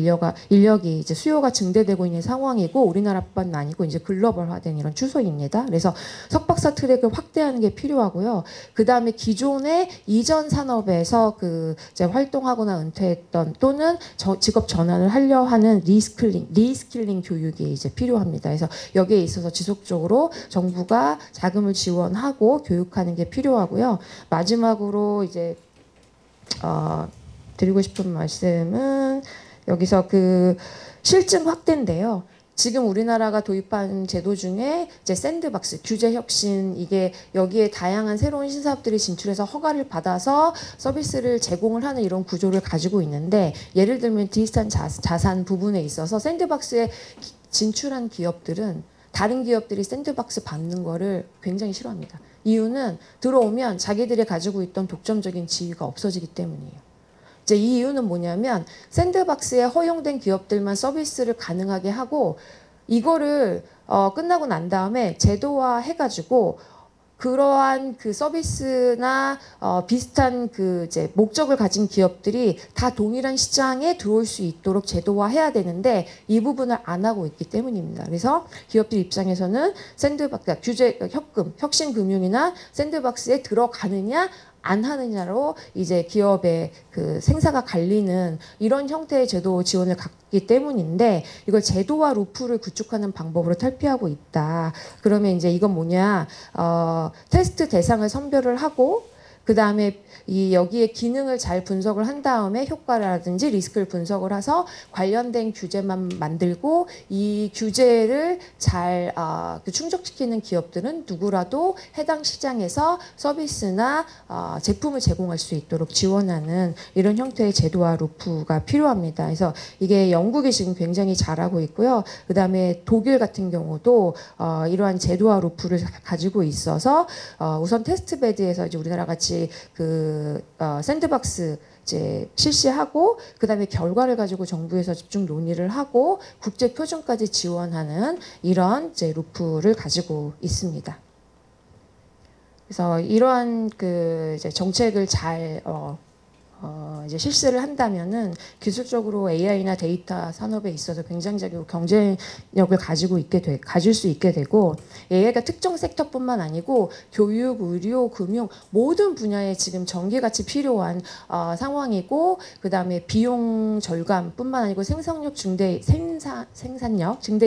인력이 이제 수요가 증대되고 있는 상황이고, 우리나라뿐만 아니고 이제 글로벌화된 이런 추세입니다. 그래서 석박사 트랙을 확대하는 게 필요하고요. 그 다음에 기존의 이전 산업에서 그 이제 활동하거나 은퇴했던 또는 직업 전환을 하려 하는 리스킬링 교육이 이제 필요합니다. 그래서 여기에 있어서 지속적으로 정부가 자금을 지원하고 교육하는 게 필요하고요. 마지막으로 이제 드리고 싶은 말씀은 여기서 그 실증 확대인데요. 지금 우리나라가 도입한 제도 중에 이제 샌드박스, 규제 혁신, 이게 여기에 다양한 새로운 신사업들이 진출해서 허가를 받아서 서비스를 제공을 하는 이런 구조를 가지고 있는데, 예를 들면 디지털 자산 부분에 있어서 샌드박스에 진출한 기업들은 다른 기업들이 샌드박스 받는 거를 굉장히 싫어합니다. 이유는 들어오면 자기들이 가지고 있던 독점적인 지위가 없어지기 때문이에요. 이제 이 이유는 뭐냐면 샌드박스에 허용된 기업들만 서비스를 가능하게 하고, 이거를 끝나고 난 다음에 제도화 해가지고 그러한 그 서비스나 비슷한 그 이제 목적을 가진 기업들이 다 동일한 시장에 들어올 수 있도록 제도화해야 되는데 이 부분을 안 하고 있기 때문입니다. 그래서 기업들 입장에서는 샌드박스, 규제, 혁신금융이나 샌드박스에 들어가느냐 안 하느냐로 이제 기업의 그 생사가 갈리는 이런 형태의 제도 지원을 갖기 때문인데, 이걸 제도와 루프를 구축하는 방법으로 탈피하고 있다. 그러면 이제 이건 뭐냐, 테스트 대상을 선별을 하고 그 다음에 이 여기에 기능을 잘 분석을 한 다음에 효과라든지 리스크를 분석을 해서 관련된 규제만 만들고, 이 규제를 잘 충족시키는 기업들은 누구라도 해당 시장에서 서비스나 제품을 제공할 수 있도록 지원하는 이런 형태의 제도와 루프가 필요합니다. 그래서 이게 영국이 지금 굉장히 잘하고 있고요. 그 다음에 독일 같은 경우도 이러한 제도와 루프를 가지고 있어서 우선 테스트베드에서 이제 우리나라 같이 샌드박스 이제 실시하고, 그 다음에 결과를 가지고 정부에서 집중 논의를 하고 국제 표준까지 지원하는 이런 이제 루프를 가지고 있습니다. 그래서 이러한 그 이제 정책을 잘 이제 실시를 한다면은 기술적으로 AI나 데이터 산업에 있어서 굉장히 경쟁력을 가질 수 있게 되고, AI가 특정 섹터뿐만 아니고 교육, 의료, 금융 모든 분야에 지금 전기같이 필요한 상황이고, 그 다음에 비용 절감뿐만 아니고 생산력 증대에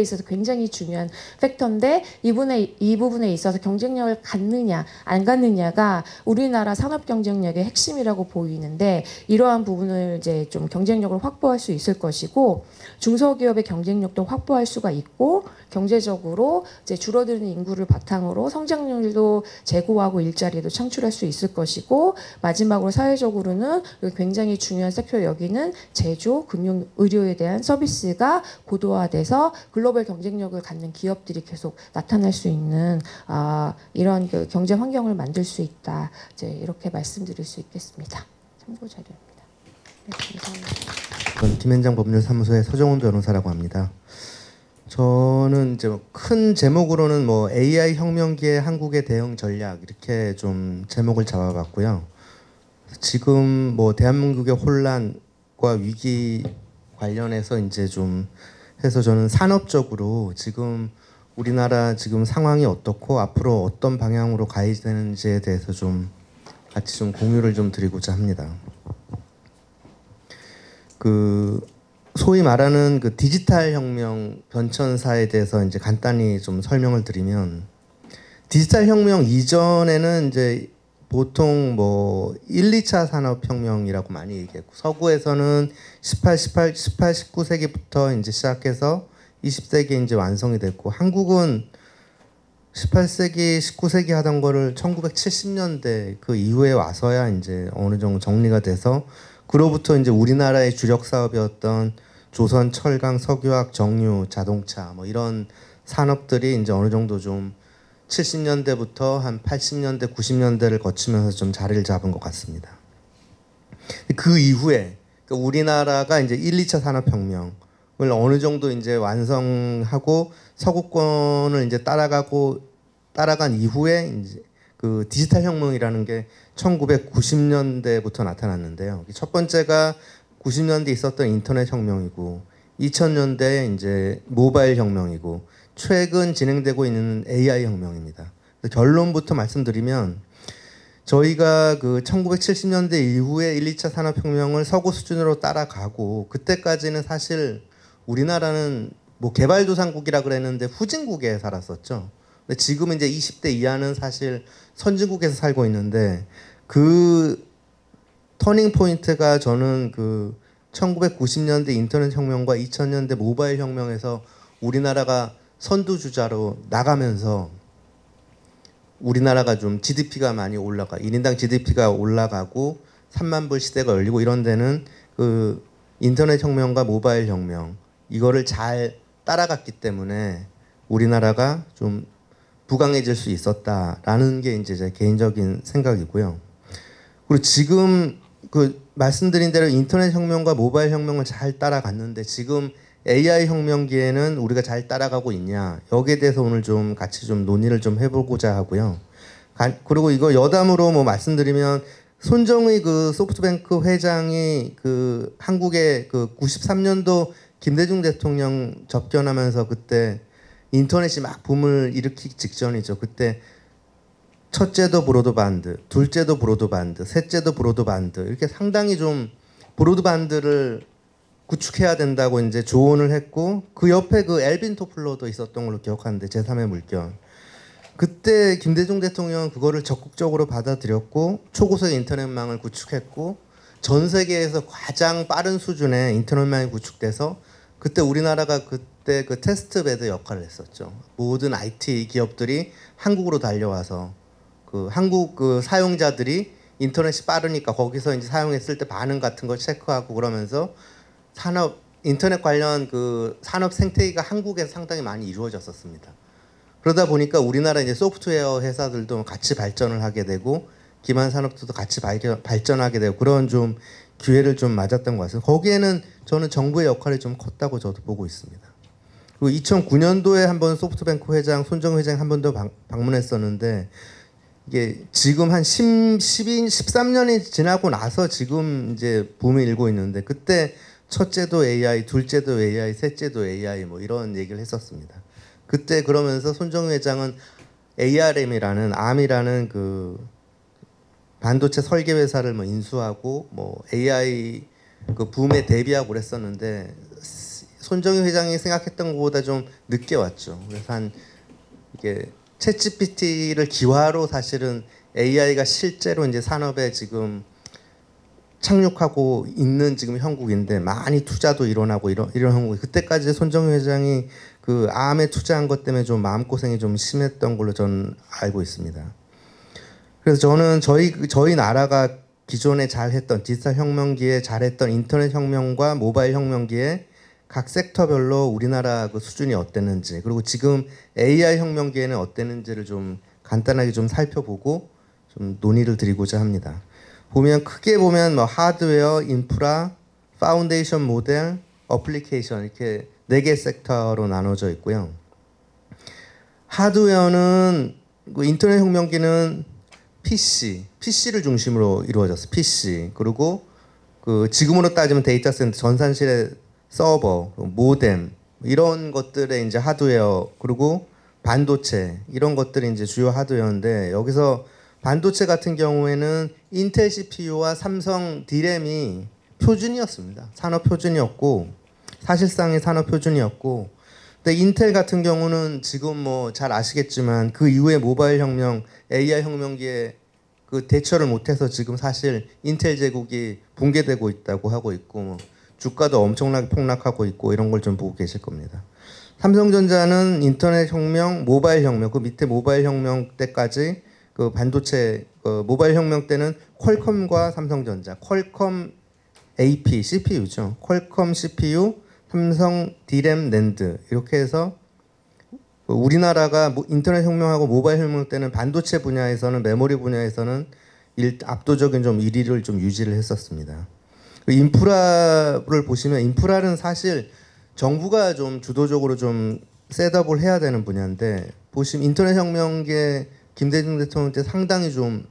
있어서 굉장히 중요한 팩터인데, 이 부분에 있어서 경쟁력을 갖느냐 안 갖느냐가 우리나라 산업 경쟁력의 핵심이라고 보이는데, 이러한 부분을 이제 좀 경쟁력을 확보할 수 있을 것이고, 중소기업의 경쟁력도 확보할 수가 있고, 경제적으로 이제 줄어드는 인구를 바탕으로 성장률도 제고하고 일자리도 창출할 수 있을 것이고, 마지막으로 사회적으로는 굉장히 중요한 섹터 여기는 제조, 금융, 의료에 대한 서비스가 고도화돼서 글로벌 경쟁력을 갖는 기업들이 계속 나타날 수 있는 이런 그 경제 환경을 만들 수 있다. 이제 이렇게 말씀드릴 수 있겠습니다. 참고 자료입니다. 네, 감사합니다. 저는 김현장 법률사무소의 서정훈 변호사라고 합니다. 저는 이제 큰 제목으로는 뭐 AI 혁명기의 한국의 대응 전략 이렇게 좀 제목을 잡아봤고요. 지금 뭐 대한민국의 혼란과 위기 관련해서 이제 좀 해서 저는 산업적으로 지금 우리나라 지금 상황이 어떻고 앞으로 어떤 방향으로 가야 되는지에 대해서 좀 같이 좀 공유를 좀 드리고자 합니다. 그 소위 말하는 그 디지털 혁명 변천사에 대해서 이제 간단히 좀 설명을 드리면, 디지털 혁명 이전에는 이제 보통 뭐 1, 2차 산업혁명이라고 많이 얘기했고, 서구에서는 19세기부터 이제 시작해서 20세기에 이제 완성이 됐고, 한국은 18세기, 19세기 하던 거를 1970년대 그 이후에 와서야 이제 어느 정도 정리가 돼서, 그로부터 이제 우리나라의 주력 사업이었던 조선, 철강, 석유화학, 정유, 자동차 뭐 이런 산업들이 이제 어느 정도 좀 70년대부터 한 80년대, 90년대를 거치면서 좀 자리를 잡은 것 같습니다. 그 이후에 그러니까 우리나라가 이제 1, 2차 산업혁명을 어느 정도 이제 완성하고 서구권을 이제 따라간 이후에 이제 그 디지털 혁명이라는 게 1990년대부터 나타났는데요. 첫 번째가 90년대 있었던 인터넷 혁명이고 2000년대에 이제 모바일 혁명이고 최근 진행되고 있는 AI 혁명입니다. 결론부터 말씀드리면 저희가 그 1970년대 이후에 1, 2차 산업혁명을 서구 수준으로 따라가고 그때까지는 사실 우리나라는 뭐 개발도상국이라 그랬는데 후진국에 살았었죠. 근데 지금 이제 20대 이하는 사실 선진국에서 살고 있는데 그 터닝 포인트가 저는 그 1990년대 인터넷 혁명과 2000년대 모바일 혁명에서 우리나라가 선두주자로 나가면서 우리나라가 좀 GDP가 많이 올라가 1인당 GDP가 올라가고 3만 불 시대가 열리고 이런 데는 그 인터넷 혁명과 모바일 혁명 이거를 잘 따라갔기 때문에 우리나라가 좀 부강해질 수 있었다라는 게 이제 제 개인적인 생각이고요. 그리고 지금 그 말씀드린 대로 인터넷 혁명과 모바일 혁명을 잘 따라갔는데 지금 AI 혁명기에는 우리가 잘 따라가고 있냐 여기에 대해서 오늘 좀 같이 좀 논의를 좀 해보고자 하고요. 그리고 이거 여담으로 뭐 말씀드리면 손정의 그 소프트뱅크 회장이 그 한국에 그 93년도 김대중 대통령 접견하면서 그때 인터넷이 막 붐을 일으키기 직전이죠. 그때 첫째도 브로드밴드, 둘째도 브로드밴드, 셋째도 브로드밴드 이렇게 상당히 좀 브로드밴드를 구축해야 된다고 이제 조언을 했고 그 옆에 그 엘빈 토플러도 있었던 걸로 기억하는데 제3의 물결. 그때 김대중 대통령은 그거를 적극적으로 받아들였고 초고속 인터넷망을 구축했고 전 세계에서 가장 빠른 수준의 인터넷망이 구축돼서 그때 우리나라가 그때 그 테스트베드 역할을 했었죠. 모든 IT 기업들이 한국으로 달려와서 그 한국 그 사용자들이 인터넷이 빠르니까 거기서 이제 사용했을 때 반응 같은 걸 체크하고 그러면서 산업 인터넷 관련 그 산업 생태계가 한국에서 상당히 많이 이루어졌었습니다. 그러다 보니까 우리나라 이제 소프트웨어 회사들도 같이 발전을 하게 되고 기반 산업도 같이 발전하게 되고 그런 좀 기회를 좀 맞았던 것 같습니다. 거기에는 저는 정부의 역할이 좀 컸다고 저도 보고 있습니다. 그리고 2009년도에 한번 소프트뱅크 회장 손정의 회장이 한 번 더 방문했었는데 이게 지금 한 13년이 지나고 나서 지금 이제 붐이 일고 있는데 그때 첫째도 AI, 둘째도 AI, 셋째도 AI 뭐 이런 얘기를 했었습니다. 그때 그러면서 손정의 회장은 ARM이라는 그 반도체 설계 회사를 뭐 인수하고 뭐 AI 그 붐에 대비하고 그랬었는데 손정의 회장이 생각했던 것보다 좀 늦게 왔죠. 그래서 한 이게 챗GPT를 기화로 사실은 AI가 실제로 이제 산업에 지금 착륙하고 있는 지금 형국인데 많이 투자도 일어나고 이런 형국. 그때까지 손정의 회장이 그 암에 투자한 것 때문에 좀 마음고생이 좀 심했던 걸로 저는 알고 있습니다. 그래서 저는 저희 나라가 기존에 잘했던 디지털 혁명기에 잘했던 인터넷 혁명과 모바일 혁명기에 각 섹터별로 우리나라 그 수준이 어땠는지 그리고 지금 AI 혁명기에는 어땠는지를 좀 간단하게 좀 살펴보고 좀 논의를 드리고자 합니다. 크게 보면 뭐 하드웨어, 인프라, 파운데이션 모델, 어플리케이션 이렇게 4개 섹터로 나눠져 있고요. 하드웨어는 그 인터넷 혁명기는 PC를 중심으로 이루어졌어. PC 그리고 그 지금으로 따지면 데이터 센터, 전산실의 서버, 모뎀 이런 것들의 이제 하드웨어 그리고 반도체 이런 것들이 이제 주요 하드웨어인데 여기서 반도체 같은 경우에는 인텔 CPU와 삼성 D램이 표준이었습니다. 산업 표준이었고 사실상의 산업 표준이었고 근데 인텔 같은 경우는 지금 뭐 잘 아시겠지만 그 이후에 모바일 혁명, AI 혁명기에 그 대처를 못해서 지금 사실 인텔 제국이 붕괴되고 있다고 하고 있고 뭐 주가도 엄청나게 폭락하고 있고 이런 걸 좀 보고 계실 겁니다. 삼성전자는 인터넷 혁명, 모바일 혁명 그 밑에 모바일 혁명 때까지 그 반도체 모바일 혁명 때는 퀄컴과 삼성전자, 퀄컴 AP, CPU죠. 퀄컴 CPU, 삼성 D램, 낸드 이렇게 해서 우리나라가 인터넷 혁명하고 모바일 혁명 때는 반도체 분야에서는 메모리 분야에서는 압도적인 좀 1위를 좀 유지를 했었습니다. 그 인프라를 보시면 인프라는 사실 정부가 좀 주도적으로 좀 셋업을 해야 되는 분야인데 보시면 인터넷 혁명계 김대중 대통령 때 상당히 좀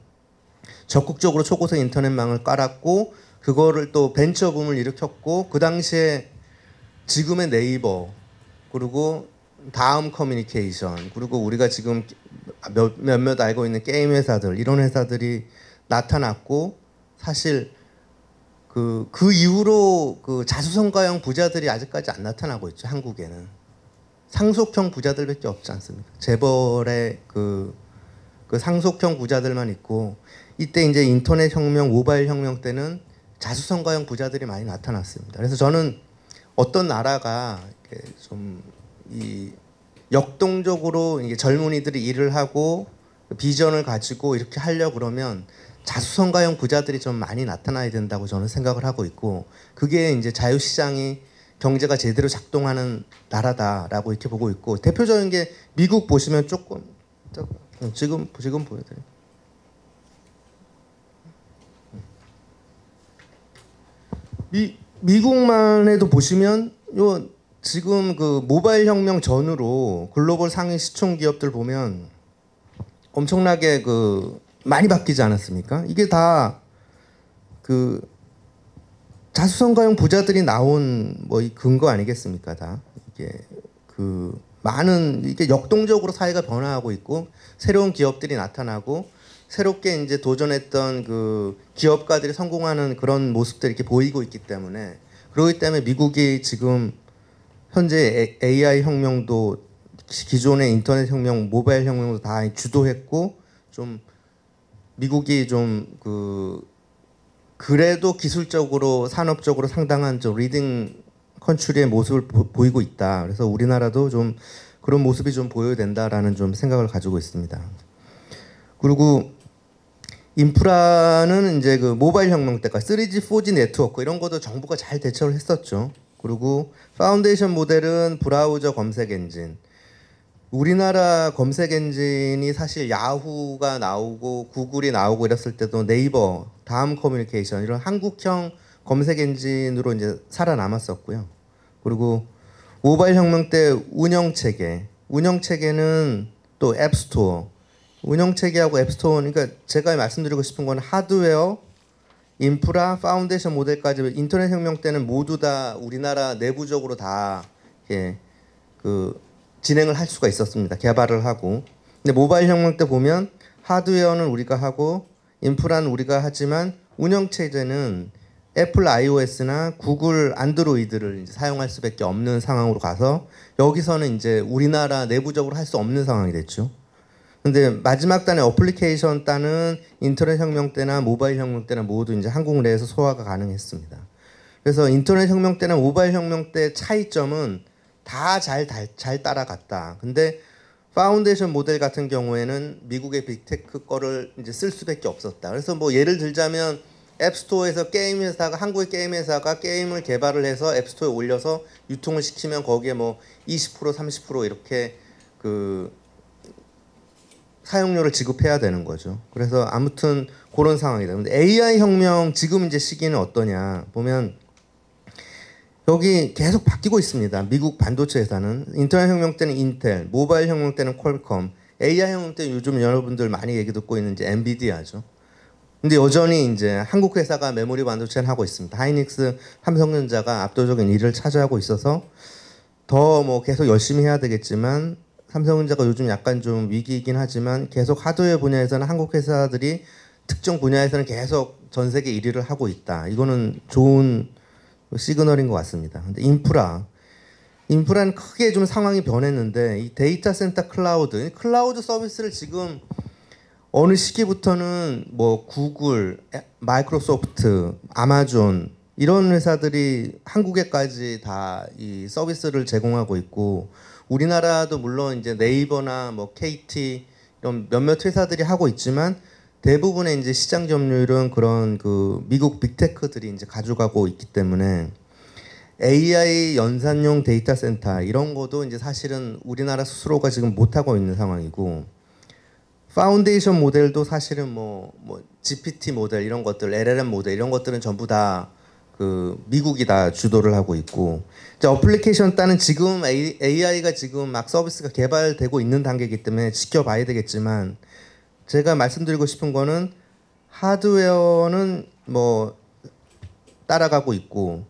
적극적으로 초고속 인터넷망을 깔았고 그거를 또 벤처붐을 일으켰고 그 당시에 지금의 네이버 그리고 다음 커뮤니케이션 그리고 우리가 지금 몇몇 알고 있는 게임 회사들 이런 회사들이 나타났고 사실 그 이후로 그 자수성가형 부자들이 아직까지 안 나타나고 있죠. 한국에는 상속형 부자들밖에 없지 않습니까? 재벌의 그 상속형 부자들만 있고 이때 이제 인터넷 혁명, 모바일 혁명 때는 자수성가형 부자들이 많이 나타났습니다. 그래서 저는 어떤 나라가 좀 이 역동적으로 이게 젊은이들이 일을 하고 비전을 가지고 이렇게 하려 그러면 자수성가형 부자들이 좀 많이 나타나야 된다고 저는 생각을 하고 있고 그게 이제 자유시장이 경제가 제대로 작동하는 나라다라고 이렇게 보고 있고 대표적인 게 미국 보시면 조금 지금 보여드려요. 미국만 해도 보시면 요 지금 그 모바일 혁명 전후로 글로벌 상위 시총 기업들 보면 엄청나게 그 많이 바뀌지 않았습니까? 이게 다 그 자수성가형 부자들이 나온 뭐 이 근거 아니겠습니까? 다 이게 그 많은 이게 역동적으로 사회가 변화하고 있고 새로운 기업들이 나타나고 새롭게 이제 도전했던 그 기업가들이 성공하는 그런 모습들이 이렇게 보이고 있기 때문에 그렇기 때문에 미국이 지금 현재 AI 혁명도 기존의 인터넷 혁명, 모바일 혁명도 다 주도했고 좀 미국이 좀 그래도 기술적으로 산업적으로 상당한 좀 리딩 컨트리의 모습을 보이고 있다. 그래서 우리나라도 좀 그런 모습이 좀 보여야 된다라는 좀 생각을 가지고 있습니다. 그리고 인프라는 이제 그 모바일 혁명 때까지 3G, 4G 네트워크 이런 것도 정부가 잘 대처를 했었죠. 그리고 파운데이션 모델은 브라우저 검색 엔진. 우리나라 검색 엔진이 사실 야후가 나오고 구글이 나오고 이랬을 때도 네이버, 다음 커뮤니케이션 이런 한국형 검색 엔진으로 이제 살아남았었고요. 그리고 모바일 혁명 때 운영체계는 또 앱스토어. 운영체계하고 앱스토어 그러니까 제가 말씀드리고 싶은 건 하드웨어, 인프라, 파운데이션 모델까지 인터넷 혁명 때는 모두 다 우리나라 내부적으로 다 그 진행을 할 수가 있었습니다. 개발을 하고. 근데 모바일 혁명 때 보면 하드웨어는 우리가 하고 인프라는 우리가 하지만 운영체제는 애플 iOS나 구글 안드로이드를 이제 사용할 수밖에 없는 상황으로 가서 여기서는 이제 우리나라 내부적으로 할 수 없는 상황이 됐죠. 근데 마지막 단의 어플리케이션 단은 인터넷 혁명 때나 모바일 혁명 때나 모두 이제 한국 내에서 소화가 가능했습니다. 그래서 인터넷 혁명 때나 모바일 혁명 때 차이점은 다 잘 따라갔다. 근데 파운데이션 모델 같은 경우에는 미국의 빅테크 거를 이제 쓸 수밖에 없었다. 그래서 뭐 예를 들자면 앱스토어에서 게임 회사가 한국의 게임 회사가 게임을 개발을 해서 앱스토어에 올려서 유통을 시키면 거기에 뭐 20% 30% 이렇게 그 사용료를 지급해야 되는 거죠. 그래서 아무튼 그런 상황이다. 근데 AI 혁명 지금 이제 시기는 어떠냐 보면 여기 계속 바뀌고 있습니다. 미국 반도체 회사는 인터넷 혁명 때는 인텔, 모바일 혁명 때는 퀄컴, AI 혁명 때 요즘 여러분들 많이 얘기 듣고 있는 이제 엔비디아죠. 근데 여전히 이제 한국 회사가 메모리 반도체를 하고 있습니다. 하이닉스, 삼성전자가 압도적인 1위를 차지하고 있어서 더 뭐 계속 열심히 해야 되겠지만 삼성전자가 요즘 약간 좀 위기이긴 하지만 계속 하드웨어 분야에서는 한국 회사들이 특정 분야에서는 계속 전 세계 1위를 하고 있다. 이거는 좋은 시그널인 것 같습니다. 근데 인프라는 크게 좀 상황이 변했는데 이 데이터 센터 클라우드 서비스를 지금 어느 시기부터는 뭐 구글, 마이크로소프트, 아마존 이런 회사들이 한국에까지 다 이 서비스를 제공하고 있고 우리나라도 물론 이제 네이버나 뭐 KT 이런 몇몇 회사들이 하고 있지만 대부분의 이제 시장 점유율은 그런 그 미국 빅테크들이 이제 가져가고 있기 때문에 AI 연산용 데이터 센터 이런 것도 이제 사실은 우리나라 스스로가 지금 못 하고 있는 상황이고 파운데이션 모델도 사실은 뭐 GPT 모델 이런 것들, LLM 모델 이런 것들은 전부 다 그 미국이 다 주도를 하고 있고, 이제 어플리케이션 따는 지금 AI가 지금 막 서비스가 개발되고 있는 단계이기 때문에 지켜봐야 되겠지만, 제가 말씀드리고 싶은 거는 하드웨어는 뭐 따라가고 있고,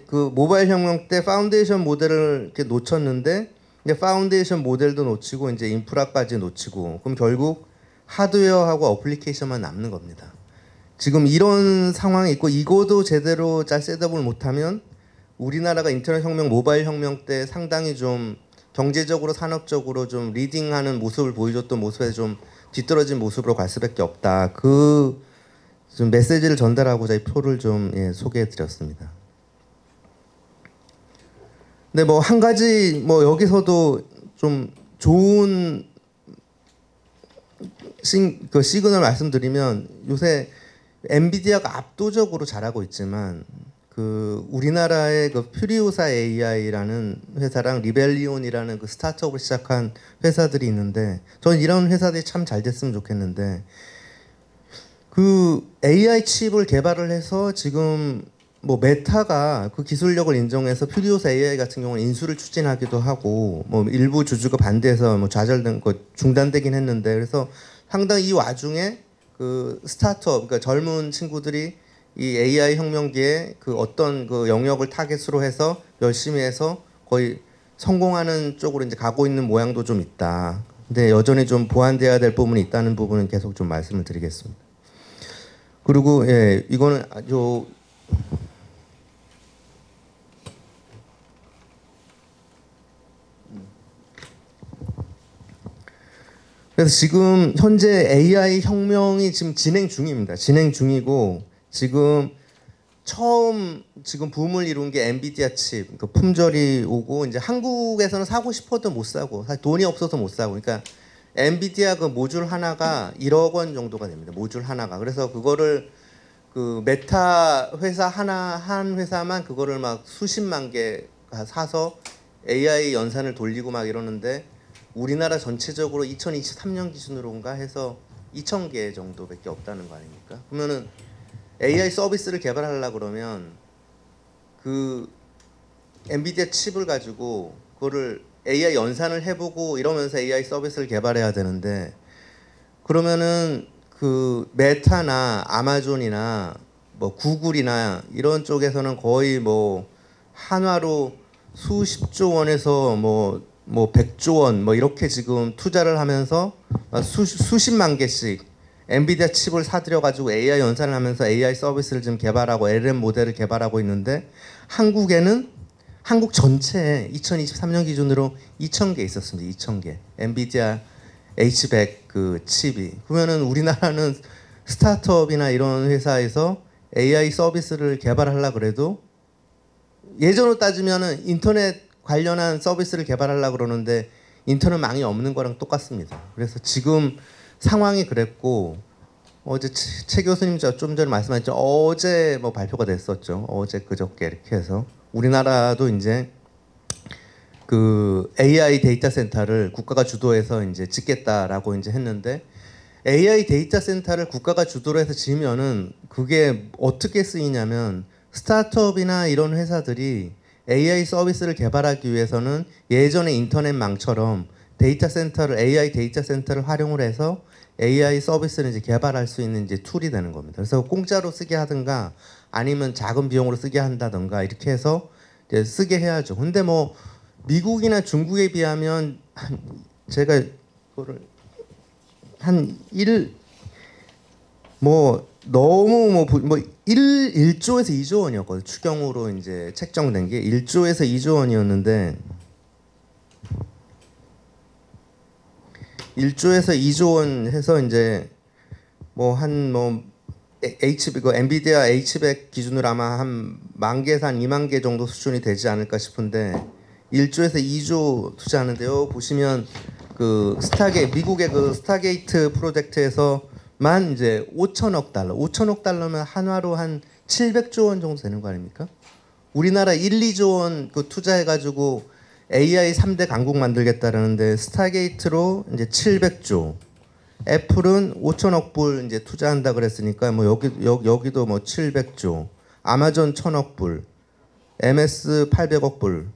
그 모바일 혁명 때 파운데이션 모델을 이렇게 놓쳤는데 이제 파운데이션 모델도 놓치고 이제 인프라까지 놓치고, 그럼 결국 하드웨어하고 어플리케이션만 남는 겁니다. 지금 이런 상황이 있고, 이거도 제대로 잘 셋업을 못하면 우리나라가 인터넷 혁명, 모바일 혁명 때 상당히 좀 경제적으로 산업적으로 좀 리딩하는 모습을 보여줬던 모습에 좀 뒤떨어진 모습으로 갈 수밖에 없다. 그 좀 메시지를 전달하고자 이 표를 좀 소개해드렸습니다. 근데 뭐 한 가지 뭐 여기서도 좀 좋은 시그널 말씀드리면, 요새 엔비디아가 압도적으로 잘하고 있지만 그 우리나라의 그 퓨리오사 AI라는 회사랑 리벨리온이라는 그 스타트업을 시작한 회사들이 있는데, 저는 이런 회사들이 참 잘 됐으면 좋겠는데, 그 AI 칩을 개발을 해서 지금 뭐 메타가 그 기술력을 인정해서 퓨리오사 AI 같은 경우는 인수를 추진하기도 하고, 뭐 일부 주주가 반대해서 뭐 좌절된 거 중단되긴 했는데, 그래서 상당히 이 와중에 그 스타트업, 그러니까 젊은 친구들이 이 AI 혁명기에 그 어떤 그 영역을 타겟으로 해서 열심히 해서 거의 성공하는 쪽으로 이제 가고 있는 모양도 좀 있다. 근데 여전히 좀 보완돼야 될 부분이 있다는 부분은 계속 좀 말씀을 드리겠습니다. 그리고 이거는 아주 그래서 지금 현재 AI 혁명이 지금 진행 중입니다. 진행 중이고, 지금 처음 지금 붐을 이룬 게 엔비디아 칩, 그 품절이 오고, 이제 한국에서는 사고 싶어도 못 사고, 사실 돈이 없어서 못 사고, 그러니까 엔비디아 그 모듈 하나가 1억 원 정도가 됩니다. 모듈 하나가. 그래서 그거를 그 메타 회사 한 회사만 그거를 막 수십만 개 사서 AI 연산을 돌리고 막 이러는데, 우리나라 전체적으로 2023년 기준으로인가 해서 2,000개 정도밖에 없다는 거 아닙니까? 그러면은 AI 서비스를 개발하려고 그러면 그 엔비디아 칩을 가지고 그거를 AI 연산을 해보고 이러면서 AI 서비스를 개발해야 되는데, 그러면은 그 메타나 아마존이나 뭐 구글이나 이런 쪽에서는 거의 뭐 한화로 수십조 원에서 뭐 100조 원 뭐 이렇게 지금 투자를 하면서 수십만 개씩 엔비디아 칩을 사들여 가지고 AI 연산을 하면서 AI 서비스를 지금 개발하고 LLM 모델을 개발하고 있는데, 한국에는 한국 전체에 2023년 기준으로 2,000개 있었습니다. 2,000개 엔비디아 H100 그 칩이. 그러면은 우리나라는 스타트업이나 이런 회사에서 AI 서비스를 개발하려 그래도 예전으로 따지면은 인터넷 관련한 서비스를 개발하려고 그러는데 인터넷망이 없는 거랑 똑같습니다. 그래서 지금 상황이 그랬고, 어제 최 교수님 좀 전에 말씀하셨죠. 어제 뭐 발표가 됐었죠. 어제 그저께 이렇게 해서 우리나라도 이제 그 AI 데이터 센터를 국가가 주도해서 이제 짓겠다라고 이제 했는데, AI 데이터 센터를 국가가 주도로 해서 지으면은 그게 어떻게 쓰이냐면, 스타트업이나 이런 회사들이 AI 서비스를 개발하기 위해서는 예전의 인터넷망처럼 데이터 센터를 AI 데이터 센터를 활용을 해서 AI 서비스를 이제 개발할 수 있는 이제 툴이 되는 겁니다. 그래서 공짜로 쓰게 하든가 아니면 작은 비용으로 쓰게 한다든가 이렇게 해서 이제 쓰게 해야죠. 근데 뭐 미국이나 중국에 비하면 제가 그거를 너무 1조에서 2조 원이었거든요. 추경으로 이제 책정된 게 1조에서 2조 원이었는데, 1조에서 2조 원 해서 이제 엔비디아 H100 기준으로 아마 한 10,000개, 한 2만 개 정도 수준이 되지 않을까 싶은데, 1조에서 2조 투자하는데요. 보시면 그 미국의 그 스타게이트 프로젝트에서만 이제 5천억 달러면 한화로 한 700조 원 정도 되는 거 아닙니까? 우리나라 2조 원 그 투자해가지고 AI 3대 강국 만들겠다라는데 스타게이트로 이제 700조, 애플은 5천억 불 이제 투자한다 그랬으니까 뭐 여기도 뭐 700조, 아마존 1,000억 불, MS 800억 불,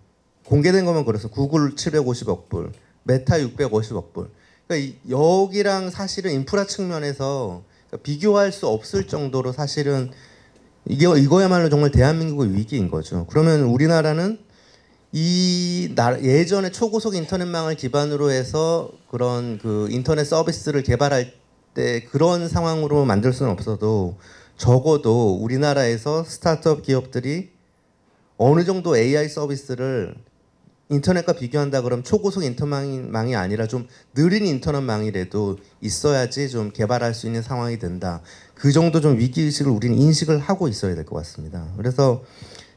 공개된 것만 그래서 구글 750억 불, 메타 650억 불. 그러니까 여기랑 사실은 인프라 측면에서 비교할 수 없을 정도로 사실은 이거야말로 정말 대한민국의 위기인 거죠. 그러면 우리나라는 예전에 초고속 인터넷망을 기반으로 해서 그런 그 인터넷 서비스를 개발할 때 그런 상황으로 만들 수는 없어도 적어도 우리나라에서 스타트업 기업들이 어느 정도 AI 서비스를 인터넷과 비교한다 그러면 초고속 인터넷망이 아니라 좀 느린 인터넷망이라도 있어야지 좀 개발할 수 있는 상황이 된다. 그 정도 좀 위기의식을 우리는 인식을 하고 있어야 될 것 같습니다. 그래서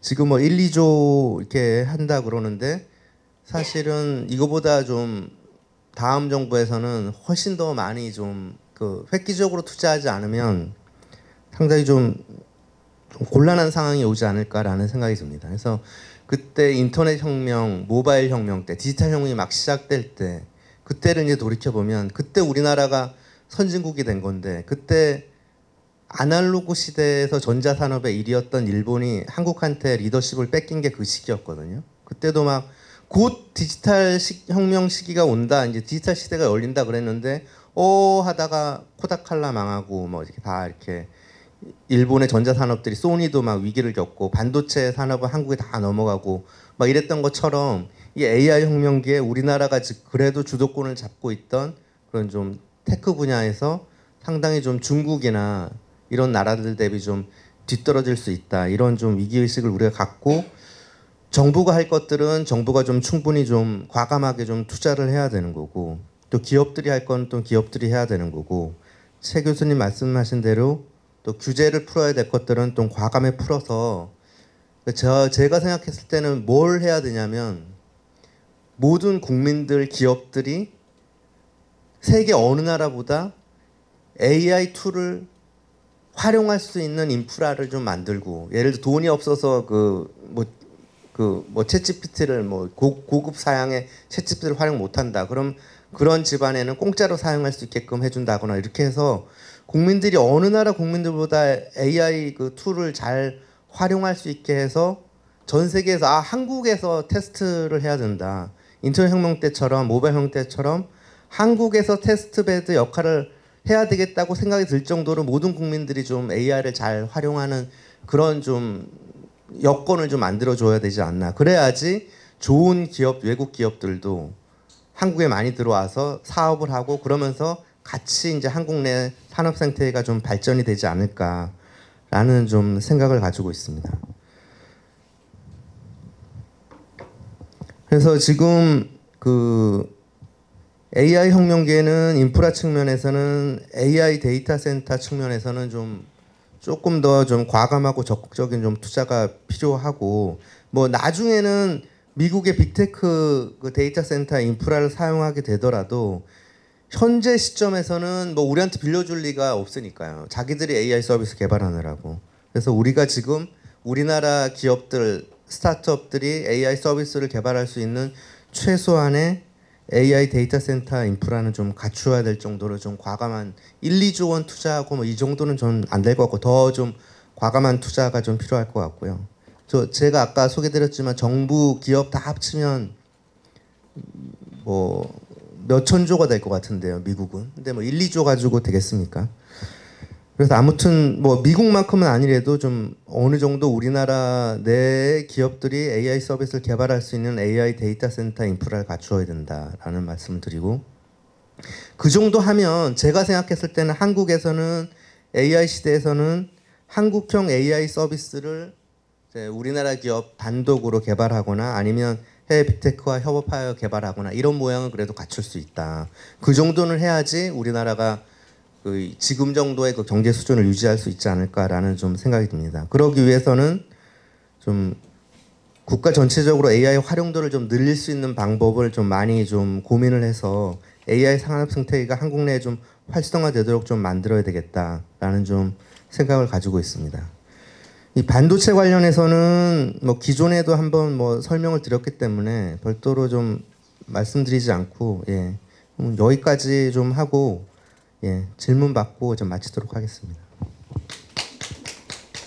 지금 뭐 1, 2조 이렇게 한다 그러는데 사실은 이거보다 좀 다음 정부에서는 훨씬 더 많이 좀 그 획기적으로 투자하지 않으면 상당히 좀 곤란한 상황이 오지 않을까라는 생각이 듭니다. 그래서 그때 인터넷 혁명, 모바일 혁명 때, 디지털 혁명이 막 시작될 때, 그때를 이제 돌이켜 보면 그때 우리나라가 선진국이 된 건데 그때 아날로그 시대에서 전자산업의 1위였던 일본이 한국한테 리더십을 뺏긴 게 그 시기였거든요. 그때도 막 곧 디지털 혁명 시기가 온다, 이제 디지털 시대가 열린다 그랬는데 하다가 코다칼라 망하고 뭐 이렇게 다 이렇게 일본의 전자산업들이 소니도 막 위기를 겪고 반도체 산업은 한국에 다 넘어가고 막 이랬던 것처럼 이 AI 혁명기에 우리나라가 그래도 주도권을 잡고 있던 그런 좀 테크 분야에서 상당히 좀 중국이나 이런 나라들 대비 좀 뒤떨어질 수 있다. 이런 좀 위기의식을 우리가 갖고 정부가 할 것들은 정부가 좀 충분히 좀 과감하게 좀 투자를 해야 되는 거고 또 기업들이 할 건 또 기업들이 해야 되는 거고 최 교수님 말씀하신 대로 또 규제를 풀어야 될 것들은 좀 과감히 풀어서 제가 생각했을 때는 뭘 해야 되냐면 모든 국민들 기업들이 세계 어느 나라보다 AI 툴을 활용할 수 있는 인프라를 좀 만들고 예를 들어 돈이 없어서 챗GPT를 고급 사양의 챗GPT를 활용 못한다. 그럼 그런 집안에는 공짜로 사용할 수 있게끔 해준다거나 이렇게 해서 국민들이 어느 나라 국민들보다 AI 그 툴을 잘 활용할 수 있게 해서 전 세계에서 한국에서 테스트를 해야 된다. 인터넷 혁명 때처럼 모바일 혁명 때처럼 한국에서 테스트베드 역할을 해야 되겠다고 생각이 들 정도로 모든 국민들이 좀 AI를 잘 활용하는 그런 좀 여건을 좀 만들어줘야 되지 않나. 그래야지 좋은 기업, 외국 기업들도 한국에 많이 들어와서 사업을 하고 그러면서 같이 이제 한국 내 산업 생태계가 좀 발전이 되지 않을까라는 좀 생각을 가지고 있습니다. 그래서 지금 그 AI 혁명기에는 인프라 측면에서는 AI 데이터 센터 측면에서는 좀 조금 더 좀 과감하고 적극적인 좀 투자가 필요하고 뭐 나중에는 미국의 빅테크 그 데이터 센터 인프라를 사용하게 되더라도 현재 시점에서는 뭐 우리한테 빌려줄 리가 없으니까요. 자기들이 AI 서비스 개발하느라고. 그래서 우리가 지금 우리나라 기업들 스타트업들이 AI 서비스를 개발할 수 있는 최소한의 AI 데이터 센터 인프라는 좀 갖추어야 될 정도로 좀 과감한 1, 2조 원 투자하고 뭐 이 정도는 전 안 될 것 같고 더 좀 과감한 투자가 좀 필요할 것 같고요. 제가 아까 소개드렸지만 정부 기업 다 합치면 뭐 몇천 조가 될 것 같은데요, 미국은. 근데 뭐 1, 2조 가지고 되겠습니까? 그래서 아무튼 뭐 미국만큼은 아니래도 좀 어느 정도 우리나라 내 기업들이 AI 서비스를 개발할 수 있는 AI 데이터 센터 인프라를 갖추어야 된다라는 말씀을 드리고 그 정도 하면 제가 생각했을 때는 한국에서는 AI 시대에서는 한국형 AI 서비스를 이제 우리나라 기업 단독으로 개발하거나 아니면 해외 빅테크와 협업하여 개발하거나 이런 모양은 그래도 갖출 수 있다. 그 정도는 해야지 우리나라가 그 지금 정도의 그 경제 수준을 유지할 수 있지 않을까라는 좀 생각이 듭니다. 그러기 위해서는 좀 국가 전체적으로 AI 활용도를 좀 늘릴 수 있는 방법을 좀 많이 좀 고민을 해서 AI 산업 생태계가 한국 내에 좀 활성화되도록 좀 만들어야 되겠다라는 좀 생각을 가지고 있습니다. 이 반도체 관련해서는 뭐 기존에도 한번 뭐 설명을 드렸기 때문에 별도로 좀 말씀드리지 않고 여기까지 좀 하고 질문 받고 좀 마치도록 하겠습니다.